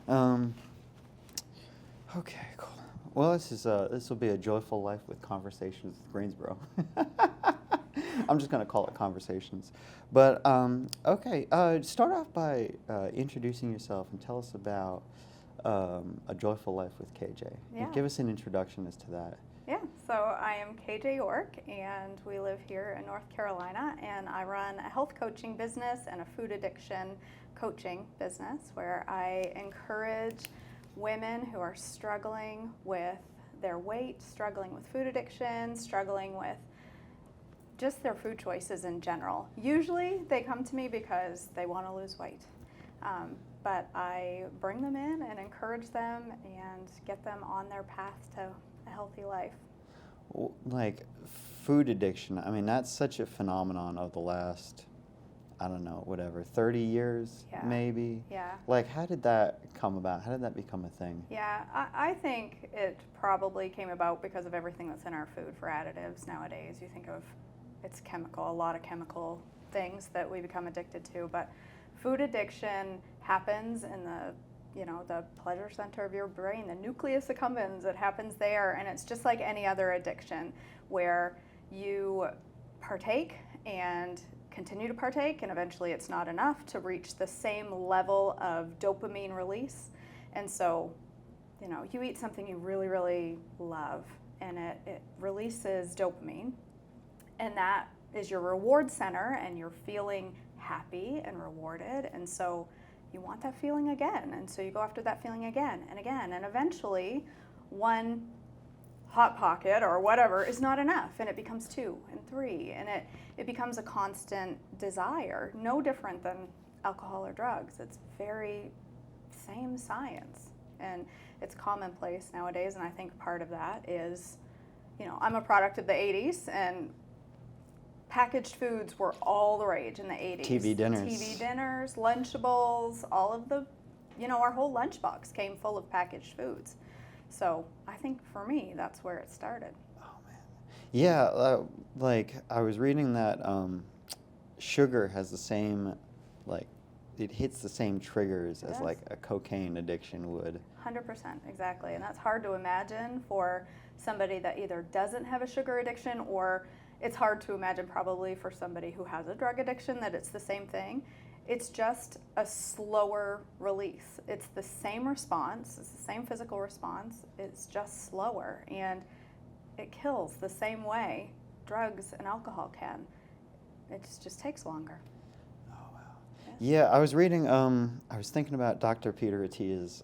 Um, okay, cool. Well, this will be a joyful life with conversations with Greensboro. I'm just gonna call it conversations. But okay, start off by introducing yourself and tell us about a joyful life with KJ. Yeah. Give us an introduction as to that. Yeah, so I am KJ York, and we live here in North Carolina, and I run a health coaching business and a food addiction coaching business where I encourage women who are struggling with their weight, struggling with food addiction, struggling with just their food choices in general. Usually they come to me because they want to lose weight. But I bring them in and encourage them and get them on their path to a healthy life. Like food addiction, I mean, that's such a phenomenon of the last, I don't know, whatever, 30 years Yeah. maybe? Yeah. Like, how did that come about? How did that become a thing? Yeah, I think it probably came about because of everything that's in our food for additives nowadays. You think of it's chemical, a lot of chemical things that we become addicted to, but food addiction happens in the pleasure center of your brain, the nucleus accumbens. It happens there, and it's just like any other addiction where you partake and continue to partake, and eventually it's not enough to reach the same level of dopamine release. And so, you eat something you really, really love, and it releases dopamine, and that is your reward center, and you're feeling happy and rewarded, and so you want that feeling again, and so you go after that feeling again and again, and eventually one Hot Pocket or whatever is not enough, and it becomes 2 and 3, and it becomes a constant desire, no different than alcohol or drugs. It's very same science, and it's commonplace nowadays, and I think part of that is, I'm a product of the 80s, and packaged foods were all the rage in the 80s. TV dinners. TV dinners, Lunchables, all of the, our whole lunchbox came full of packaged foods. So I think for me, that's where it started. Oh, man. Yeah, like, I was reading that sugar has the same, like, it hits the same triggers as, like, a cocaine addiction would. 100%, exactly. And that's hard to imagine for somebody that either doesn't have a sugar addiction, or it's hard to imagine probably for somebody who has a drug addiction that it's the same thing. It's just a slower release. It's the same response. It's the same physical response. It's just slower, and it kills the same way drugs and alcohol can. It just takes longer. Oh, wow. Yeah, I was reading, I was thinking about Dr. Peter Attia's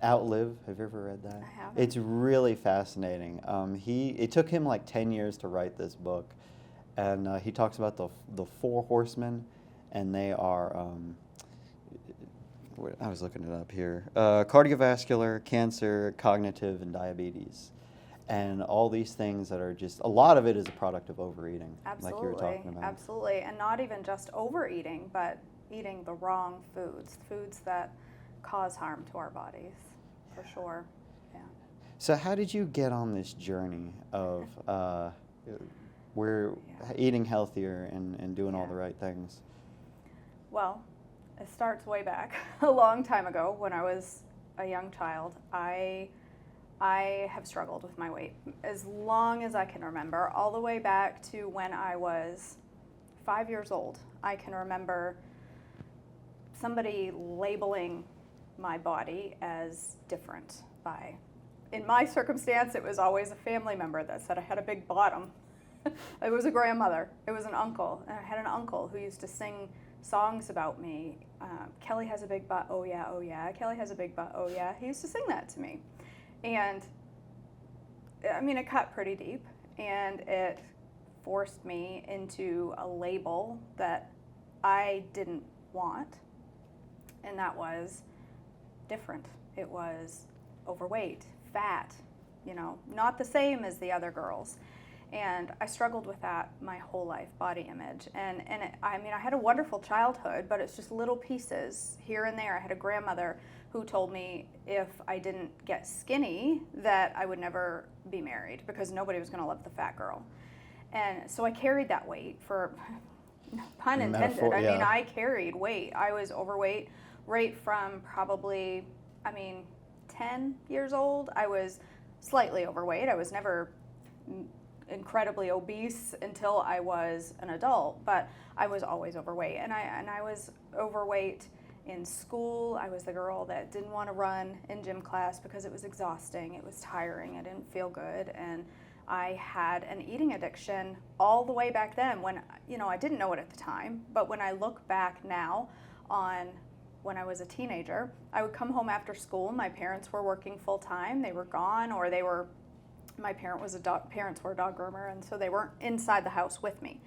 Outlive. Have you ever read that? I haven't. It's really fascinating. It took him like 10 years to write this book, and he talks about the 4 horsemen, and they are, I was looking it up here, cardiovascular, cancer, cognitive, and diabetes. And all these things that are just, a lot of it is a product of overeating, Absolutely, like you were talking about. absolutely. And not even just overeating, but eating the wrong foods that cause harm to our bodies, for sure. Yeah. So how did you get on this journey of eating healthier and doing all the right things? Well, it starts way back a long time ago when I was a young child. I have struggled with my weight as long as I can remember, all the way back to when I was 5 years old. I can remember somebody labeling my body as different in my circumstance, it was always a family member that said I had a big bottom. It was a grandmother. It was an uncle. And I had an uncle who used to sing songs about me. Kelly has a big butt, oh yeah, oh yeah. Kelly has a big butt, oh yeah. He used to sing that to me. And I mean, it cut pretty deep, and it forced me into a label that I didn't want, and that was different. It was overweight, fat, not the same as the other girls. And I struggled with that my whole life, body image. And I had a wonderful childhood, but it's just little pieces here and there. I had a grandmother who told me if I didn't get skinny, that I would never be married because nobody was going to love the fat girl. And so I carried that weight for, pun intended. Metaphor, yeah. I carried weight. I was overweight right from probably, 10 years old, I was slightly overweight. I was never incredibly obese until I was an adult, but I was always overweight. And I was overweight in school. I was the girl that didn't want to run in gym class because it was exhausting, it was tiring, I didn't feel good, and I had an eating addiction all the way back then when, I didn't know it at the time, but when I look back now on when I was a teenager, I would come home after school, my parents were working full time, they were gone, or my parents were a dog groomer, and so they weren't inside the house with me.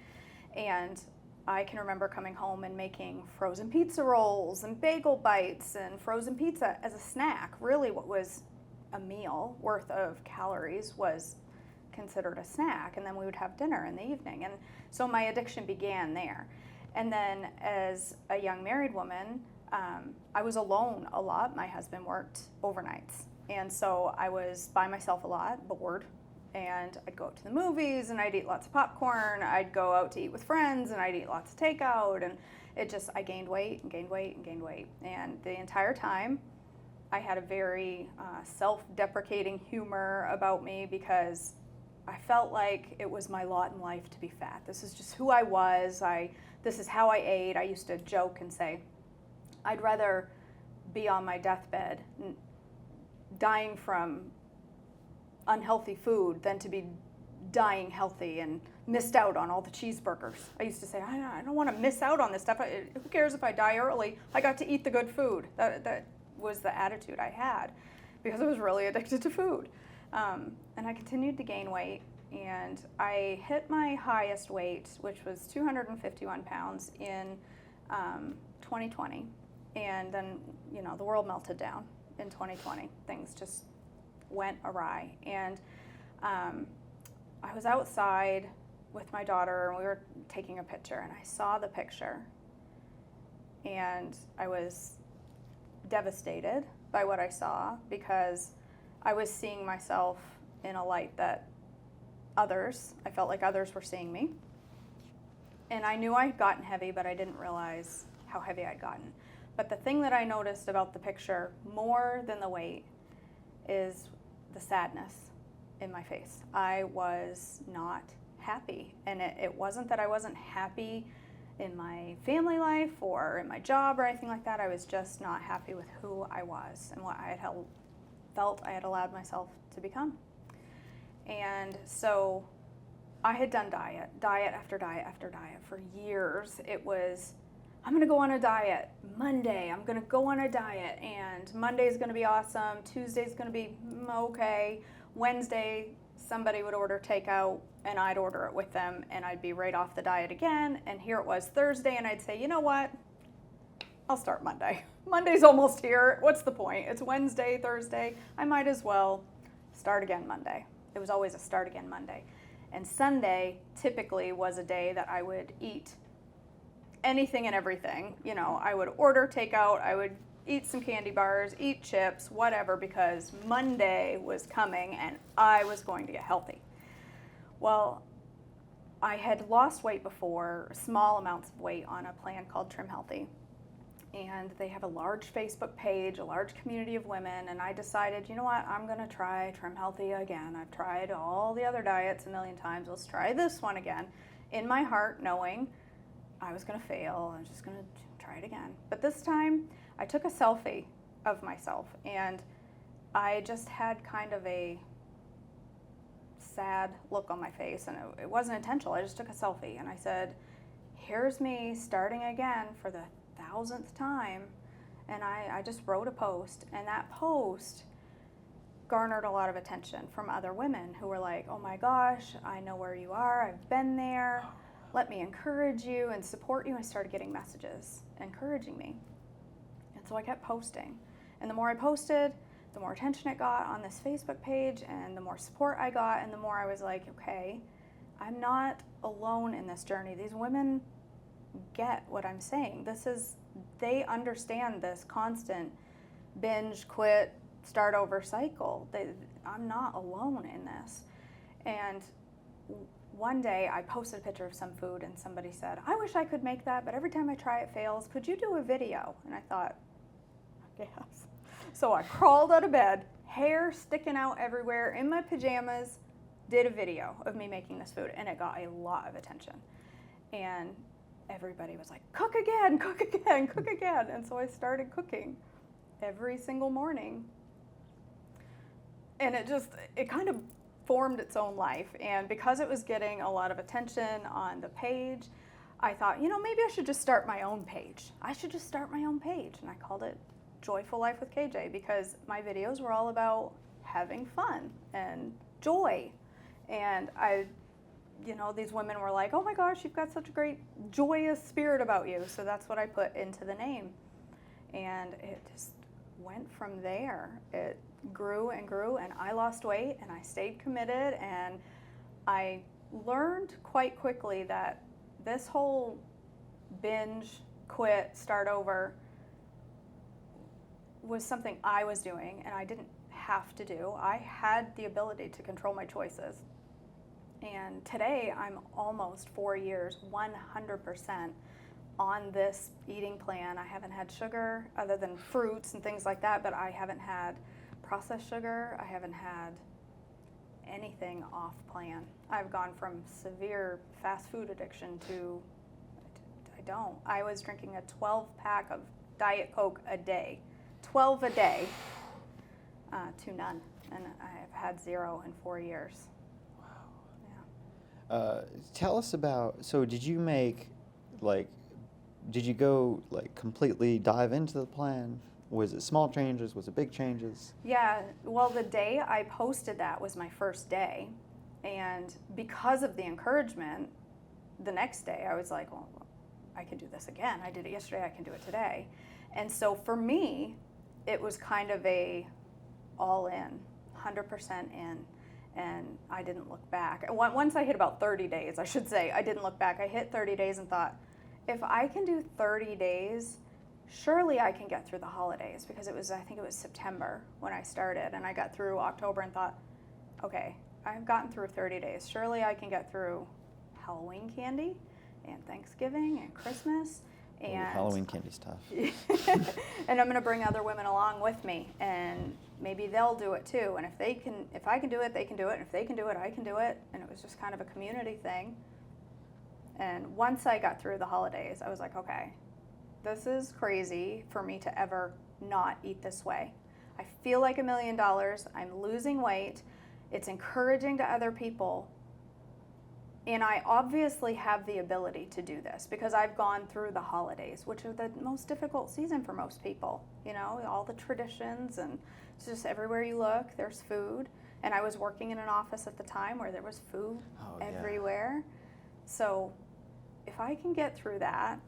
And I can remember coming home and making frozen pizza rolls and bagel bites and frozen pizza as a snack. Really, what was a meal worth of calories was considered a snack, and then we would have dinner in the evening. And so my addiction began there. And then as a young married woman, I was alone a lot. My husband worked overnights, and so I was by myself a lot, bored. And I'd go out to the movies and I'd eat lots of popcorn. I'd go out to eat with friends and I'd eat lots of takeout. And I gained weight and gained weight and gained weight. And the entire time, I had a very self-deprecating humor about me because I felt like it was my lot in life to be fat. This is just who I was. This is how I ate. I used to joke and say, I'd rather be on my deathbed dying from unhealthy food than to be dying healthy and missed out on all the cheeseburgers. I used to say, I don't want to miss out on this stuff. Who cares if I die early? I got to eat the good food. That was the attitude I had because I was really addicted to food. And I continued to gain weight, and I hit my highest weight, which was 251 pounds in 2020. And then, the world melted down in 2020. Things just went awry. And I was outside with my daughter and we were taking a picture, and I saw the picture and I was devastated by what I saw because I was seeing myself in a light that I felt like others were seeing me. And I knew I had gotten heavy, but I didn't realize how heavy I'd gotten. But the thing that I noticed about the picture more than the weight is the sadness in my face. I was not happy. And it wasn't that I wasn't happy in my family life or in my job or anything like that. I was just not happy with who I was and what I had felt I had allowed myself to become. And so I had done diet after diet after diet for years. It was, I'm going to go on a diet. Monday, I'm going to go on a diet, and Monday's going to be awesome. Tuesday's going to be okay. Wednesday, somebody would order takeout, and I'd order it with them, and I'd be right off the diet again. And here it was Thursday, and I'd say, you know what? I'll start Monday. Monday's almost here. What's the point? It's Wednesday, Thursday. I might as well start again Monday. It was always a start again Monday. And Sunday typically was a day that I would eat anything and everything. I would order takeout, I would eat some candy bars, eat chips, whatever, because Monday was coming and I was going to get healthy. Well, I had lost weight before, small amounts of weight, on a plan called Trim Healthy. And they have a large Facebook page, a large community of women, and I decided, you know what, I'm going to try Trim Healthy again. I've tried all the other diets a million times. Let's try this one again. In my heart, knowing I was going to fail, I was just going to try it again. But this time, I took a selfie of myself, and I just had kind of a sad look on my face, and it wasn't intentional. I just took a selfie, and I said, here's me starting again for the 1,000th time. And I just wrote a post, and that post garnered a lot of attention from other women who were like, oh my gosh, I know where you are, I've been there, let me encourage you and support you. I started getting messages encouraging me. And so I kept posting. And the more I posted, the more attention it got on this Facebook page, and the more support I got, and the more I was like, okay, I'm not alone in this journey. These women get what I'm saying. They understand this constant binge, quit, start over cycle. I'm not alone in this. And one day I posted a picture of some food, and somebody said, I wish I could make that, but every time I try it fails. Could you do a video? And I thought, gas. So I crawled out of bed, hair sticking out everywhere, in my pajamas, did a video of me making this food, and it got a lot of attention. And everybody was like, cook again, cook again, cook again. And so I started cooking every single morning. And it kind of formed its own life. And because it was getting a lot of attention on the page, I thought, maybe I should just start my own page. I should just start my own page. And I called it Joyful Life with KJ because my videos were all about having fun and joy. And these women were like, oh my gosh, you've got such a great joyous spirit about you. So that's what I put into the name. And it just went from there. It grew and grew, and I lost weight, and I stayed committed, and I learned quite quickly that this whole binge, quit, start over was something I was doing, and I didn't have to do. I had the ability to control my choices. And today, I'm almost 4 years, 100% on this eating plan. I haven't had sugar other than fruits and things like that, but I haven't had processed sugar. I haven't had anything off plan. I've gone from severe fast food addiction to, I was drinking a 12-pack of Diet Coke a day, 12 a day, to none. And I've had 0 in 4 years. Tell us about, so did you go completely dive into the plan? Was it small changes? Was it big changes? Yeah, well, the day I posted that was my first day. And because of the encouragement, the next day I was like, well, I can do this again. I did it yesterday, I can do it today. And so for me, it was kind of a all in, 100% in. And I didn't look back. Once I hit about 30 days, I should say, I didn't look back. I hit 30 days and thought, if I can do 30 days, surely I can get through the holidays, because I think it was September when I started, and I got through October and thought, okay, I've gotten through 30 days. Surely I can get through Halloween candy and Thanksgiving and Christmas. And Halloween candy's tough. And I'm going to bring other women along with me, and maybe they'll do it too. And if I can do it, they can do it. And if they can do it, I can do it. And it was just kind of a community thing. And once I got through the holidays, I was like, okay, this is crazy for me to ever not eat this way. I feel like $1 million. I'm losing weight. It's encouraging to other people. And I obviously have the ability to do this because I've gone through the holidays, which are the most difficult season for most people. All the traditions, and it's just everywhere you look, there's food. And I was working in an office at the time where there was food everywhere. So if I can get through that,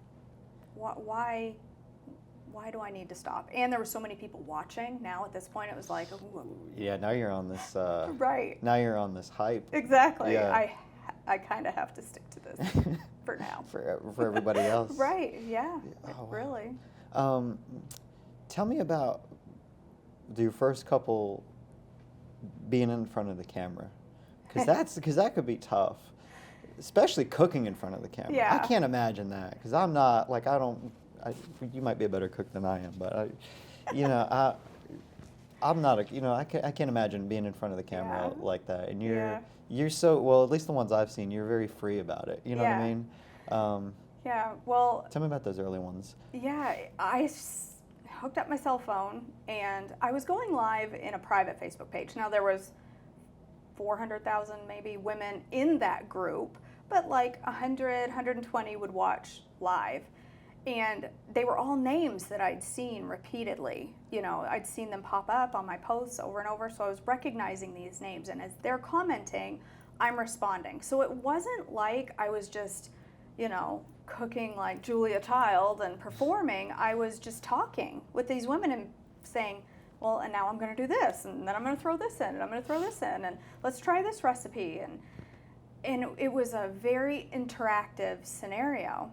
why do I need to stop? And there were so many people watching. Now at this point, it was like, ooh. Yeah, now you're on this. Right. Now you're on this hype. Exactly. Yeah. I kind of have to stick to this for now. for everybody else. Right. Yeah. Oh, wow. Really. Tell me about your first couple being in front of the camera, because that could be tough, especially cooking in front of the camera. Yeah. I can't imagine that because I'm not you might be a better cook than I am, but I'm not I can't imagine being in front of the camera like that. And you're so, well, at least the ones I've seen, you're very free about it. You know what I mean? Yeah. Well. Tell me about those early ones. Yeah, I hooked up my cell phone, and I was going live in a private Facebook page. Now there was 400,000 maybe women in that group, but like 100, 120 would watch live. And they were all names that I'd seen repeatedly. I'd seen them pop up on my posts over and over, so I was recognizing these names. And as they're commenting, I'm responding. So it wasn't like I was just, cooking like Julia Child and performing. I was just talking with these women and saying, well, and now I'm going to do this, and then I'm going to throw this in, and I'm going to throw this in, and let's try this recipe. And it was a very interactive scenario.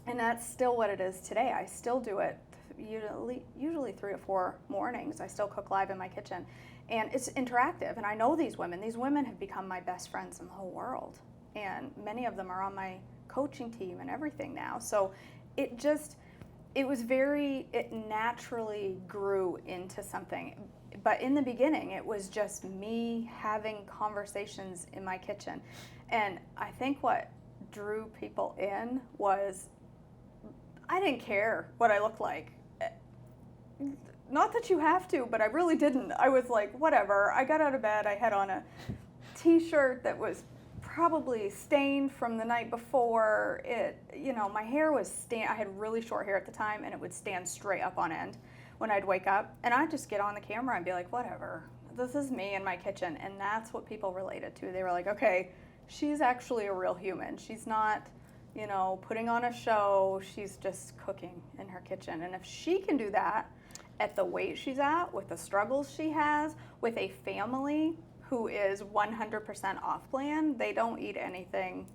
And that's still what it is today. I still do it usually 3 or 4 mornings. I still cook live in my kitchen. And it's interactive. And I know these women. These women have become my best friends in the whole world. And many of them are on my coaching team and everything now. So it it naturally grew into something. But in the beginning, it was just me having conversations in my kitchen. And I think what drew people in was I didn't care what I looked like. Not that you have to, but I really didn't. I was like, whatever. I got out of bed. I had on a t-shirt that was probably stained from the night before. My hair was I had really short hair at the time, and it would stand straight up on end when I'd wake up. And I'd just get on the camera and be like, whatever. This is me in my kitchen. And that's what people related to. They were like, okay, she's actually a real human. She's not, putting on a show. She's just cooking in her kitchen. And if she can do that at the weight she's at, with the struggles she has, with a family who is 100% off plan, they don't eat anything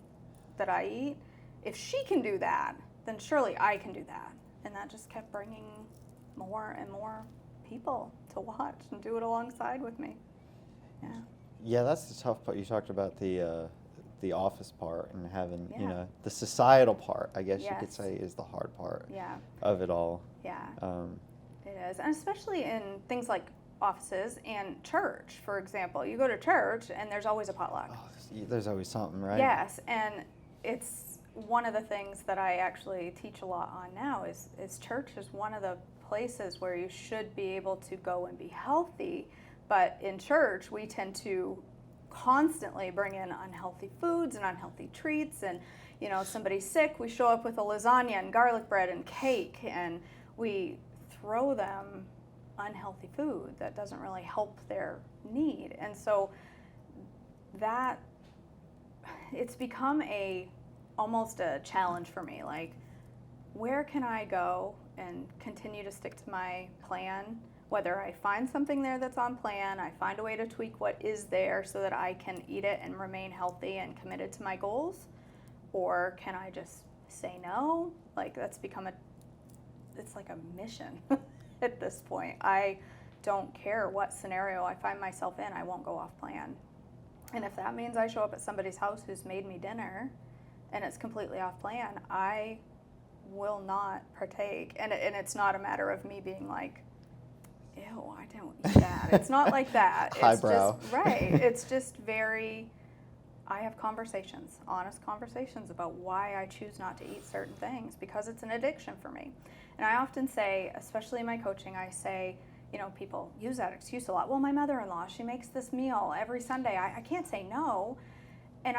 that I eat. If she can do that, then surely I can do that. And that just kept bringing more and more people to watch and do it alongside with me. Yeah. Yeah, that's the tough part. You talked about the office part and having, Yeah. the societal part, I guess you could Yes. say, is the hard part Yeah. of it all. Yeah. Um, It is, and especially in things like offices and church, for example. You go to church and there's always a potluck. there's always something, right? Yes, and it's one of the things that I actually teach a lot on now is church is one of the places where you should be able to go and be healthy, but in church we tend to constantly bring in unhealthy foods and unhealthy treats, and somebody's sick, we show up with a lasagna and garlic bread and cake, and we throw them unhealthy food that doesn't really help their need. And so that it's become almost a challenge for me, like, where can I go and continue to stick to my plan, whether I find something there that's on plan, I find a way to tweak what is there so that I can eat it and remain healthy and committed to my goals, or can I just say no? Like, that's become it's like a mission at this point. I don't care what scenario I find myself in, I won't go off plan. And if that means I show up at somebody's house who's made me dinner and it's completely off plan, I will not partake. And it's not a matter of me being like, ew, I don't eat that. It's not like that. It's Highbrow. just, right. It's just I have conversations, honest conversations about why I choose not to eat certain things, because it's an addiction for me. And I often say, especially in my coaching, I say, people use that excuse a lot. Well, my mother-in-law, she makes this meal every Sunday. I can't say no. And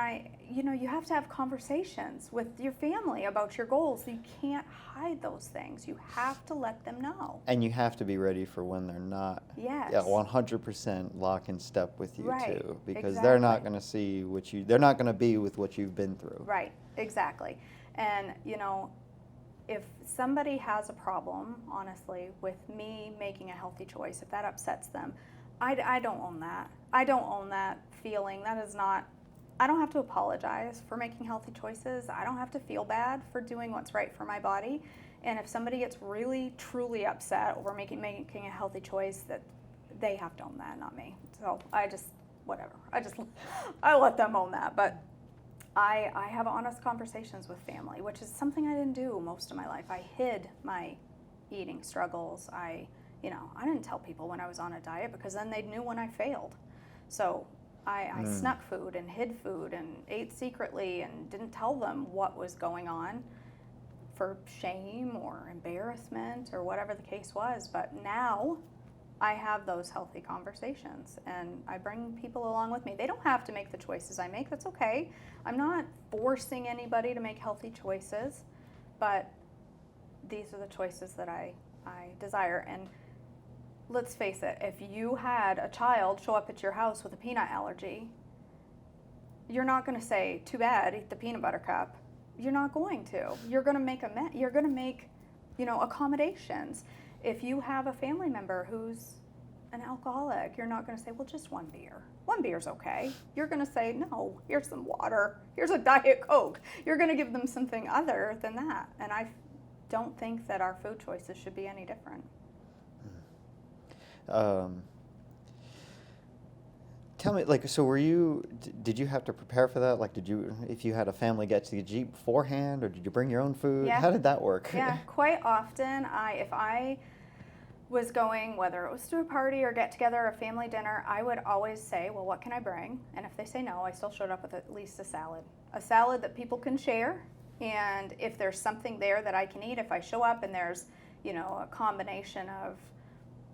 you have to have conversations with your family about your goals. You can't hide those things. You have to let them know. And you have to be ready for when they're not. Yes. Yeah, 100% lock in step with you Right, too, because they're not exactly. going to see they're not going to be with what you've been through. Right, exactly. And, if somebody has a problem, honestly, with me making a healthy choice, if that upsets them, I don't own that. I don't own that feeling. That is not, I don't have to apologize for making healthy choices. I don't have to feel bad for doing what's right for my body. And if somebody gets really, truly upset over making a healthy choice, that they have to own that, not me. So whatever. I let them own that. But I have honest conversations with family, which is something I didn't do most of my life. I hid my eating struggles. I didn't tell people when I was on a diet, because then they knew when I failed. So I snuck food and hid food and ate secretly and didn't tell them what was going on for shame or embarrassment or whatever the case was. But now I have those healthy conversations and I bring people along with me. They don't have to make the choices I make. That's okay. I'm not forcing anybody to make healthy choices, but these are the choices that I desire. And let's face it, if you had a child show up at your house with a peanut allergy, you're not going to say, too bad, eat the peanut butter cup. You're not going to. You're going to make accommodations. If you have a family member who's an alcoholic, you're not going to say, well, just one beer. One beer's okay. You're going to say, no, here's some water. Here's a Diet Coke. You're going to give them something other than that. And I don't think that our food choices should be any different. tell me, like, so were you? Did you have to prepare for that? Like, did you, if you had a family get to the Jeep beforehand, or did you bring your own food? Yeah. How did that work? Yeah, quite often, if I was going, whether it was to a party or get together or a family dinner, I would always say, well, what can I bring? And if they say no, I still showed up with at least a salad that people can share. And if there's something there that I can eat, if I show up and there's, a combination of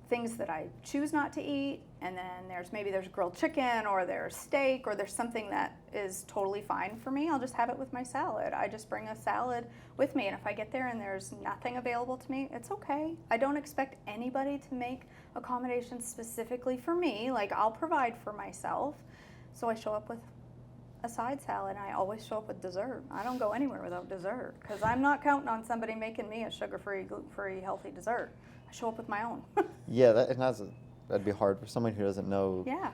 things that I choose not to eat, and then there's grilled chicken, or there's steak, or there's something that is totally fine for me, I'll just have it with my salad. I just bring a salad with me, and if I get there and there's nothing available to me, it's okay. I don't expect anybody to make accommodations specifically for me. Like, I'll provide for myself, so I show up with a side salad, and I always show up with dessert. I don't go anywhere without dessert, because I'm not counting on somebody making me a sugar-free, gluten-free, healthy dessert. I show up with my own. Yeah, that'd be hard for someone who doesn't know Yeah,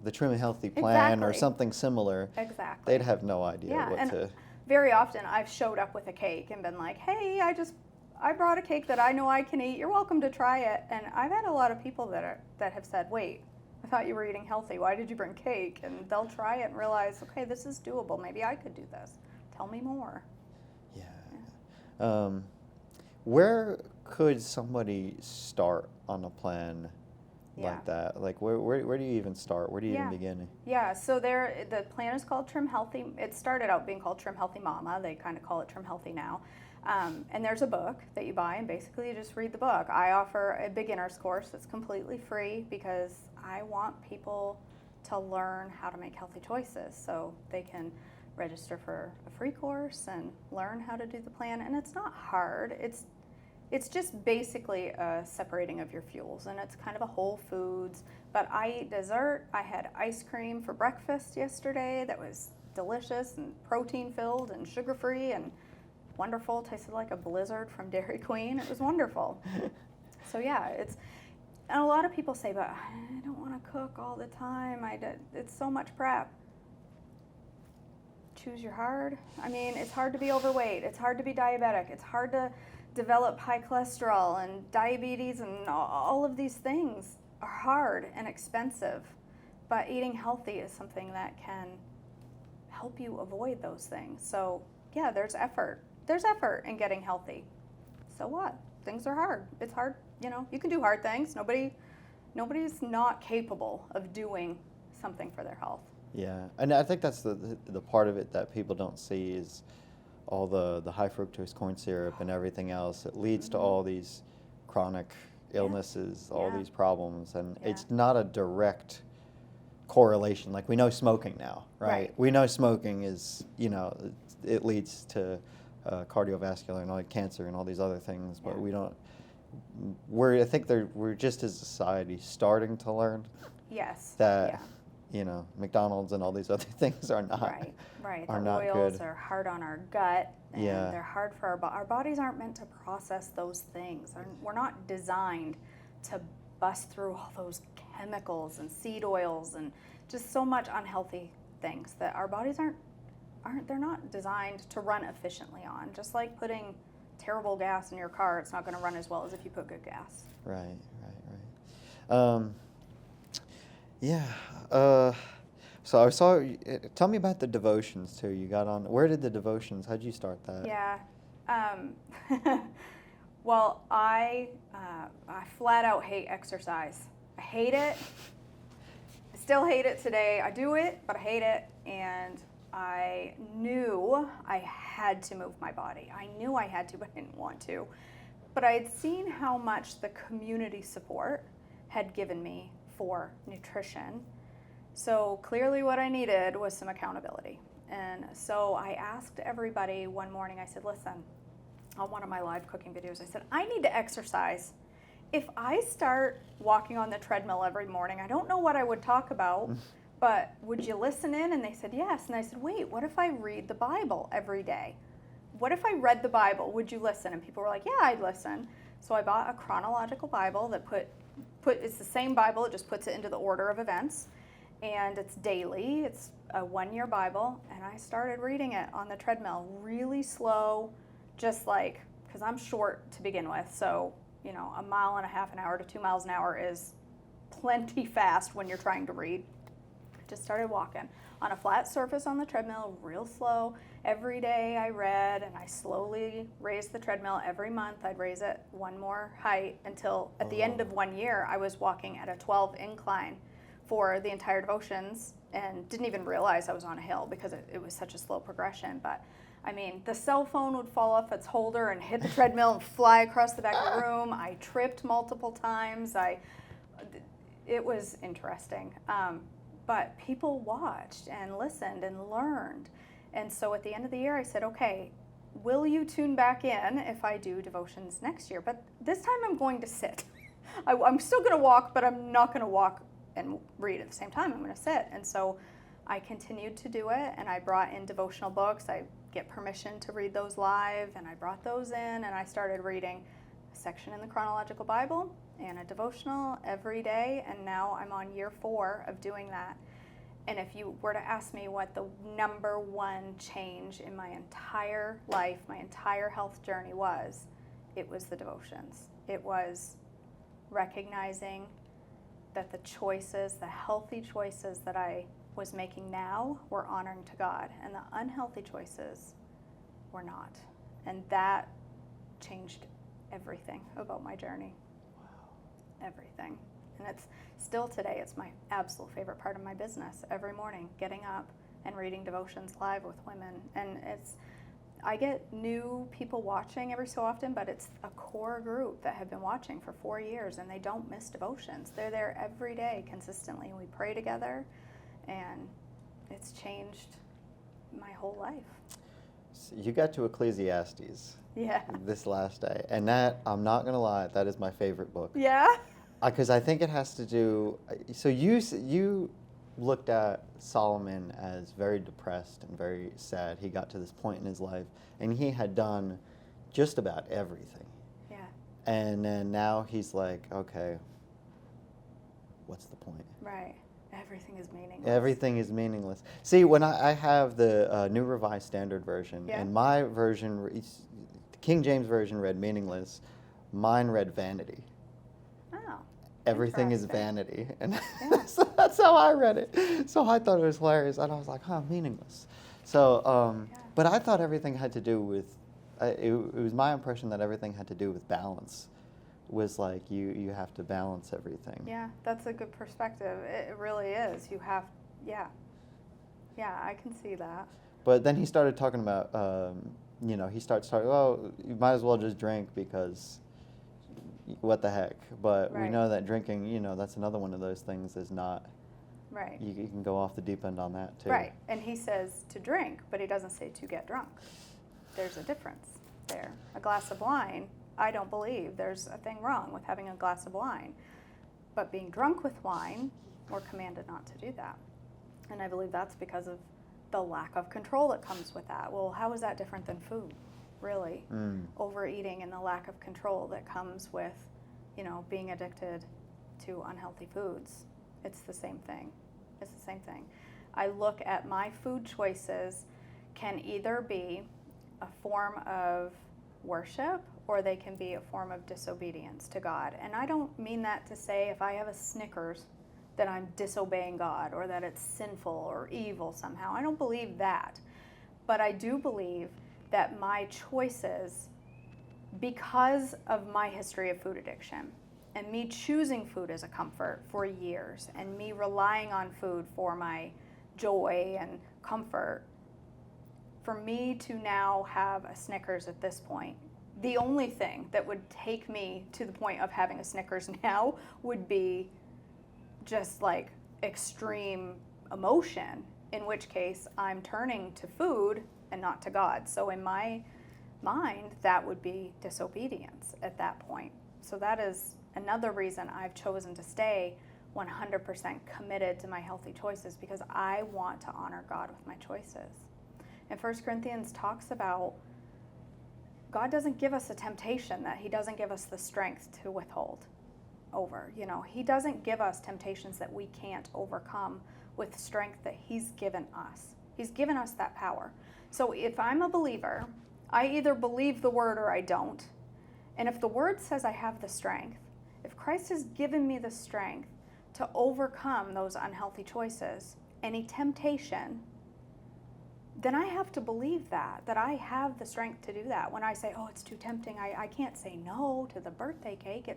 the Trim and Healthy plan or Exactly. something similar. exactly. They'd have no idea Yeah, what and to. very often I've showed up with a cake and been like, hey, I brought a cake that I know I can eat. You're welcome to try it. And I've had a lot of people that have said, wait, I thought you were eating healthy. Why did you bring cake? And they'll try it and realize, okay, this is doable. Maybe I could do this. Tell me more. Yeah. Where could somebody start on a plan Yeah. like that? Like, where do you even start? Where do you even Yeah. begin? Yeah, so the plan is called Trim Healthy. It started out being called Trim Healthy Mama. They kind of call it Trim Healthy now. And there's a book that you buy, and basically you just read the book. I offer a beginner's course that's completely free, because I want people to learn how to make healthy choices, so they can register for a free course and learn how to do the plan. And it's not hard. It's just basically a separating of your fuels, and it's kind of a whole foods. But I eat dessert. I had ice cream for breakfast yesterday that was delicious and protein filled and sugar free and wonderful. Tasted like a blizzard from Dairy Queen. It was wonderful. So yeah, and a lot of people say, but I don't want to cook all the time. It's so much prep. Choose your hard. I mean, it's hard to be overweight. It's hard to be diabetic. It's hard to develop high cholesterol and diabetes, and all of these things are hard and expensive. But eating healthy is something that can help you avoid those things. So yeah, there's effort. There's effort in getting healthy. So what? Things are hard. It's hard. You can do hard things. Nobody's not capable of doing something for their health. Yeah, and I think that's the part of it that people don't see is all the high fructose corn syrup and everything else. It leads to all these chronic illnesses, all Yeah. these problems, and Yeah. it's not a direct correlation. Like, we know smoking now, right? Right. We know smoking is, it leads to cardiovascular and all cancer and all these other things, but Yeah. we don't. I think we're just as a society starting to learn Yes. that Yeah. McDonald's and all these other things are not Right. are The not oils good. are hard on our gut, and Yeah. they're hard for our bodies aren't meant to process those things. We're not designed to bust through all those chemicals and seed oils and just so much unhealthy things that our bodies they're not designed to run efficiently on. Just like putting terrible gas in your car, it's not going to run as well as if you put good gas. Right. Yeah. So I saw. Tell me about the devotions too. You got on. Where did the devotions? How'd you start that? Yeah. Well, I flat out hate exercise. I hate it. I still hate it today. I do it, but I hate it. And I knew I had to move my body. I knew I had to, but I didn't want to. But I had seen how much the community support had given me for nutrition. So clearly what I needed was some accountability. And so I asked everybody one morning, I said, listen, on one of my live cooking videos, I said, I need to exercise. If I start walking on the treadmill every morning, I don't know what I would talk about, but would you listen in? And they said, yes. And I said, wait, what if I read the Bible every day? What if I read the Bible? Would you listen? And people were like, yeah, I'd listen. So I bought a chronological Bible that it's the same Bible, it just puts it into the order of events. And it's daily. It's a 1-year Bible. And I started reading it on the treadmill really slow, just like, because I'm short to begin with. So, 1.5 miles an hour to 2 miles an hour is plenty fast when you're trying to read. Just started walking on a flat surface on the treadmill, real slow. Every day I read, and I slowly raised the treadmill. Every month I'd raise it one more height until at the end of 1 year I was walking at a 12 incline for the entire devotions, and didn't even realize I was on a hill because it was such a slow progression. But I mean, the cell phone would fall off its holder and hit the treadmill and fly across the back of the room. I tripped multiple times. It was interesting. But people watched and listened and learned. And so at the end of the year, I said, okay, will you tune back in if I do devotions next year? But this time I'm going to sit. I'm still going to walk, but I'm not going to walk and read at the same time. I'm going to sit. And so I continued to do it, and I brought in devotional books. I get permission to read those live, and I brought those in, and I started reading a section in the chronological Bible and a devotional every day, and now I'm on year 4 of doing that. And if you were to ask me what the number one change in my entire life, my entire health journey was, it was the devotions. It was recognizing that the choices, the healthy choices that I was making now were honoring to God, and the unhealthy choices were not. And that changed everything about my journey. Everything. And it's still today, it's my absolute favorite part of my business. Every morning, getting up and reading devotions live with women. And I get new people watching every so often, but it's a core group that have been watching for 4 years, and they don't miss devotions. They're there every day consistently, and we pray together, and it's changed my whole life. So you got to Ecclesiastes this last day, and that, I'm not going to lie, that is my favorite book. Yeah? Because I think it has to do, so you looked at Solomon as very depressed and very sad. He got to this point in his life, and he had done just about everything. Yeah. And then now he's like, okay, what's the point? Right. Everything is meaningless. Everything is meaningless. See, when I have the New Revised Standard Version, and my version, King James Version read meaningless, mine read vanity. Oh. Everything is vanity. And so that's how I read it. So I thought it was hilarious. And I was like, meaningless. So, but I thought everything had to do with, it was my impression that everything had to do with balance. Was like you have to balance everything. Yeah, that's a good perspective. It really is. You have, yeah, I can see that. But then he started talking about, he starts talking, well, you might as well just drink because what the heck. But we know that drinking, that's another one of those things is not, right. You can go off the deep end on that too. Right, and he says to drink, but he doesn't say to get drunk. There's a difference there. A glass of wine, I don't believe there's a thing wrong with having a glass of wine. But being drunk with wine, we're commanded not to do that. And I believe that's because of the lack of control that comes with that. Well, how is that different than food, really? Overeating and the lack of control that comes with, being addicted to unhealthy foods. It's the same thing. It's the same thing. I look at my food choices can either be a form of worship or they can be a form of disobedience to God. And I don't mean that to say if I have a Snickers that I'm disobeying God or that it's sinful or evil somehow. I don't believe that. But I do believe that my choices, because of my history of food addiction and me choosing food as a comfort for years and me relying on food for my joy and comfort, for me to now have a Snickers at this point, the only thing that would take me to the point of having a Snickers now would be just like extreme emotion, in which case I'm turning to food and not to God. So in my mind, that would be disobedience at that point. So that is another reason I've chosen to stay 100% committed to my healthy choices, because I want to honor God with my choices. And 1 Corinthians talks about God doesn't give us a temptation that he doesn't give us the strength to withhold over. He doesn't give us temptations that we can't overcome with strength that he's given us. He's given us that power. So if I'm a believer, I either believe the word or I don't. And if the word says I have the strength, if Christ has given me the strength to overcome those unhealthy choices, any temptation, then I have to believe that I have the strength to do that. When I say, oh, it's too tempting, I can't say no to the birthday cake.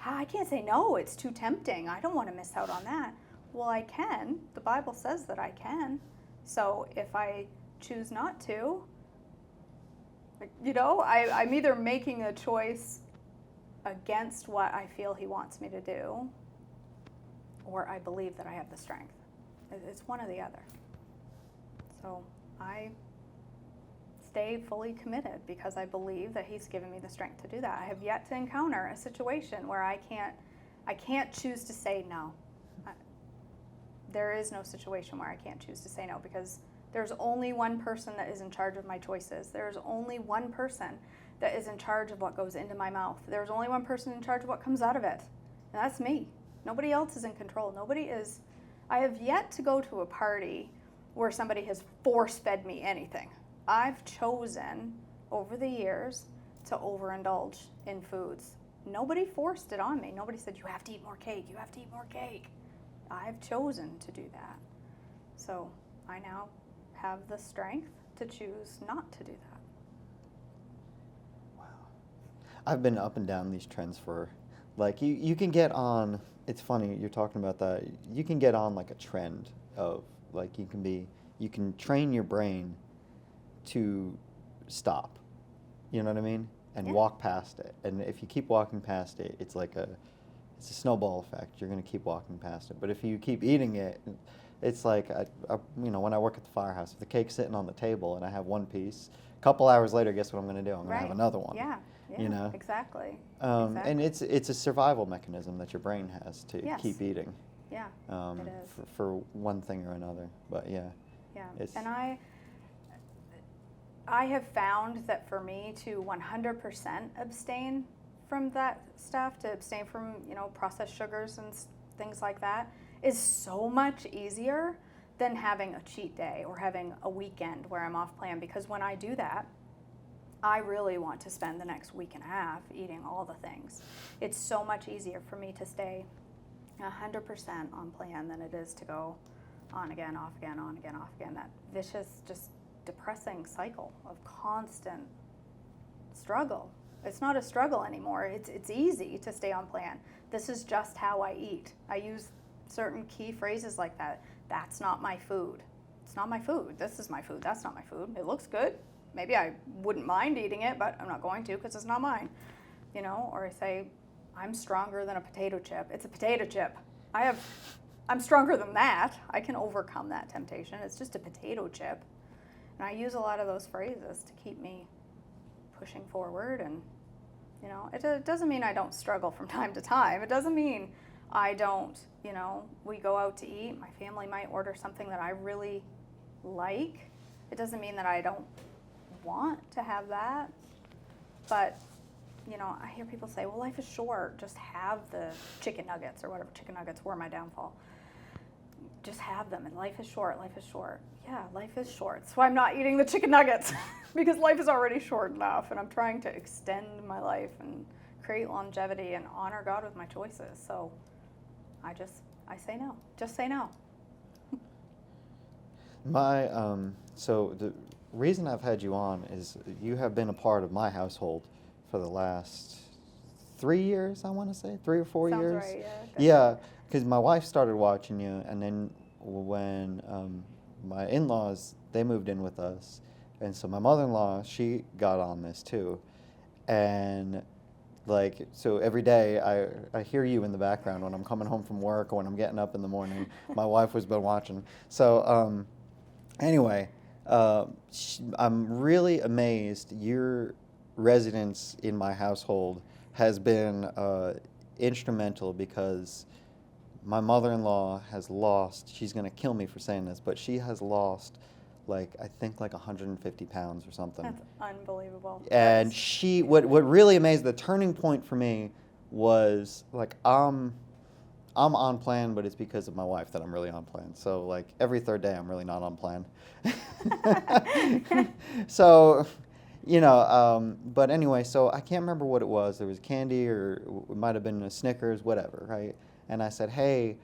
I can't say no, it's too tempting. I don't want to miss out on that. Well, I can. The Bible says that I can. So if I choose not to, I'm either making a choice against what I feel he wants me to do, or I believe that I have the strength. It's one or the other. So I stay fully committed because I believe that he's given me the strength to do that. I have yet to encounter a situation where I can't choose to say no. There is no situation where I can't choose to say no, because there's only one person that is in charge of my choices. There's only one person that is in charge of what goes into my mouth. There's only one person in charge of what comes out of it, and that's me. Nobody else is in control. I have yet to go to a party where somebody has force-fed me anything. I've chosen over the years to overindulge in foods. Nobody forced it on me. Nobody said, you have to eat more cake, you have to eat more cake. I've chosen to do that. So I now have the strength to choose not to do that. Wow. I've been up and down these trends for, like, you can get on, it's funny you're talking about that, you can get on like a trend of, like, you can train your brain to stop, you know what I mean? And walk past it. And if you keep walking past it, it's a snowball effect. You're going to keep walking past it. But if you keep eating it, it's like, when I work at the firehouse, if the cake's sitting on the table and I have one piece, a couple hours later, guess what I'm going to do? I'm going to have another one. Yeah, you know? Exactly. And it's a survival mechanism that your brain has to keep eating. Yeah, it is. For one thing or another. But yeah. Yeah, and I have found that for me to 100% abstain from that stuff, to abstain from, processed sugars and things like that, is so much easier than having a cheat day or having a weekend where I'm off plan. Because when I do that, I really want to spend the next week and a half eating all the things. It's so much easier for me to stay 100% on plan than it is to go on again, off again, on again, off again. That vicious, just depressing cycle of constant struggle. It's not a struggle anymore. It's easy to stay on plan. This is just how I eat. I use certain key phrases like that. That's not my food. It's not my food. This is my food. That's not my food. It looks good. Maybe I wouldn't mind eating it, but I'm not going to because it's not mine. Or I say, I'm stronger than a potato chip. It's a potato chip. I'm stronger than that. I can overcome that temptation. It's just a potato chip. And I use a lot of those phrases to keep me pushing forward. And, it doesn't mean I don't struggle from time to time. It doesn't mean I don't, we go out to eat. My family might order something that I really like. It doesn't mean that I don't want to have that. But, I hear people say, well, life is short. Just have the chicken nuggets or whatever. Chicken nuggets were my downfall. Just have them, and life is short. Life is short. Yeah, life is short. So I'm not eating the chicken nuggets because life is already short enough, and I'm trying to extend my life and create longevity and honor God with my choices. So I say no. Just say no. So the reason I've had you on is you have been a part of my household for the last 3 years, I want to say, 3 or 4 Sounds years. right, yeah, because my wife started watching you, and then when my in-laws, they moved in with us, and so my mother-in-law, she got on this too, and so every day I hear you in the background when I'm coming home from work or when I'm getting up in the morning. My wife has been watching. So anyway, I'm really amazed. Your residence in my household has been instrumental because my mother-in-law has lost, she's going to kill me for saying this, but she has lost I think 150 pounds or something. That's unbelievable. And what really amazed, the turning point for me was I'm on plan, but it's because of my wife that I'm really on plan. So every third day I'm really not on plan. So, but anyway, so I can't remember what it was. There was candy or it might have been a Snickers, whatever, right? And I said, hey,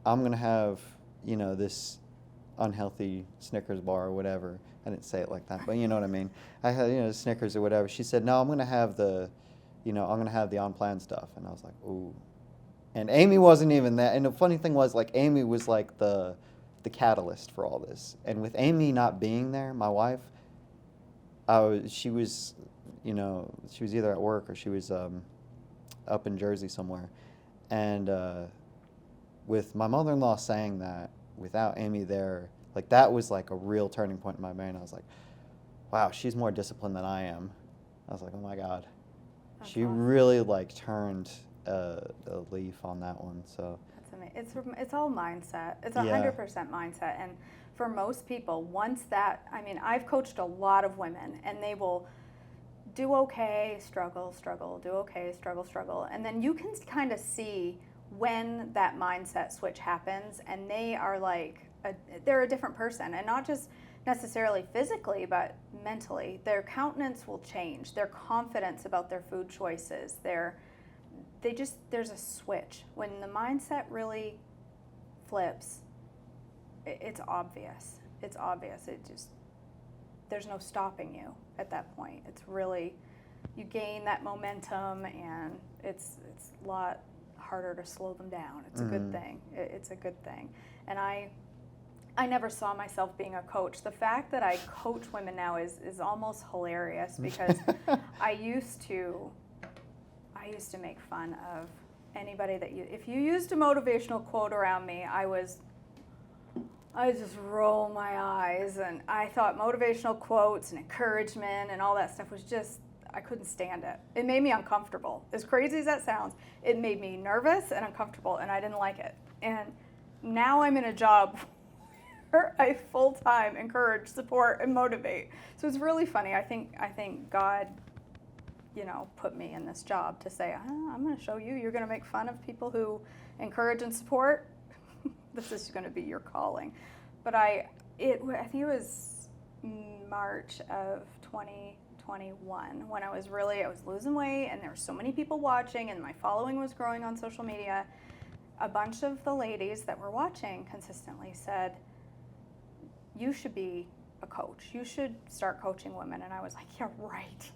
I'm going to have this unhealthy Snickers bar or whatever. I didn't say it like that, but you know what I mean. I had, Snickers or whatever. She said, no, I'm going to have the on-plan stuff. And I was like, ooh. And Amy wasn't even that. And the funny thing was, like, Amy was like the catalyst for all this. And with Amy not being there, my wife, she was either at work or she was up in Jersey somewhere. And with my mother-in-law saying that, without Amy there, like, that was like a real turning point in my brain. I was like, wow, she's more disciplined than I am. I was like, oh my God. That's She awesome. really like turned a leaf on that one. So That's amazing. It's all mindset. It's Yeah. 100% mindset. And for most people, once that, I mean, I've coached a lot of women, and they will do okay, struggle, do okay, struggle. And then you can kind of see when that mindset switch happens, and they are like, they're a different person, and not just necessarily physically, but mentally. Their countenance will change, their confidence about their food choices, there's a switch. When the mindset really flips, it's obvious. It's obvious. There's no stopping you at that point. It's really, you gain that momentum, and it's a lot harder to slow them down. It's a good thing. It's a good thing. And I never saw myself being a coach. The fact that I coach women now is almost hilarious, because I used to make fun of anybody if you used a motivational quote around me, I just roll my eyes, and I thought motivational quotes and encouragement and all that stuff was just, I couldn't stand it. It made me uncomfortable. As crazy as that sounds, it made me nervous and uncomfortable, and I didn't like it. And now I'm in a job where I full-time encourage, support, and motivate. So it's really funny. I think God, put me in this job to say, I'm going to show you. You're going to make fun of people who encourage and support. This is going to be your calling. But I think it was March of 2021 when I was losing weight, and there were so many people watching, and my following was growing on social media. A bunch of the ladies that were watching consistently said, you should be a coach. You should start coaching women. And I was like, yeah, right.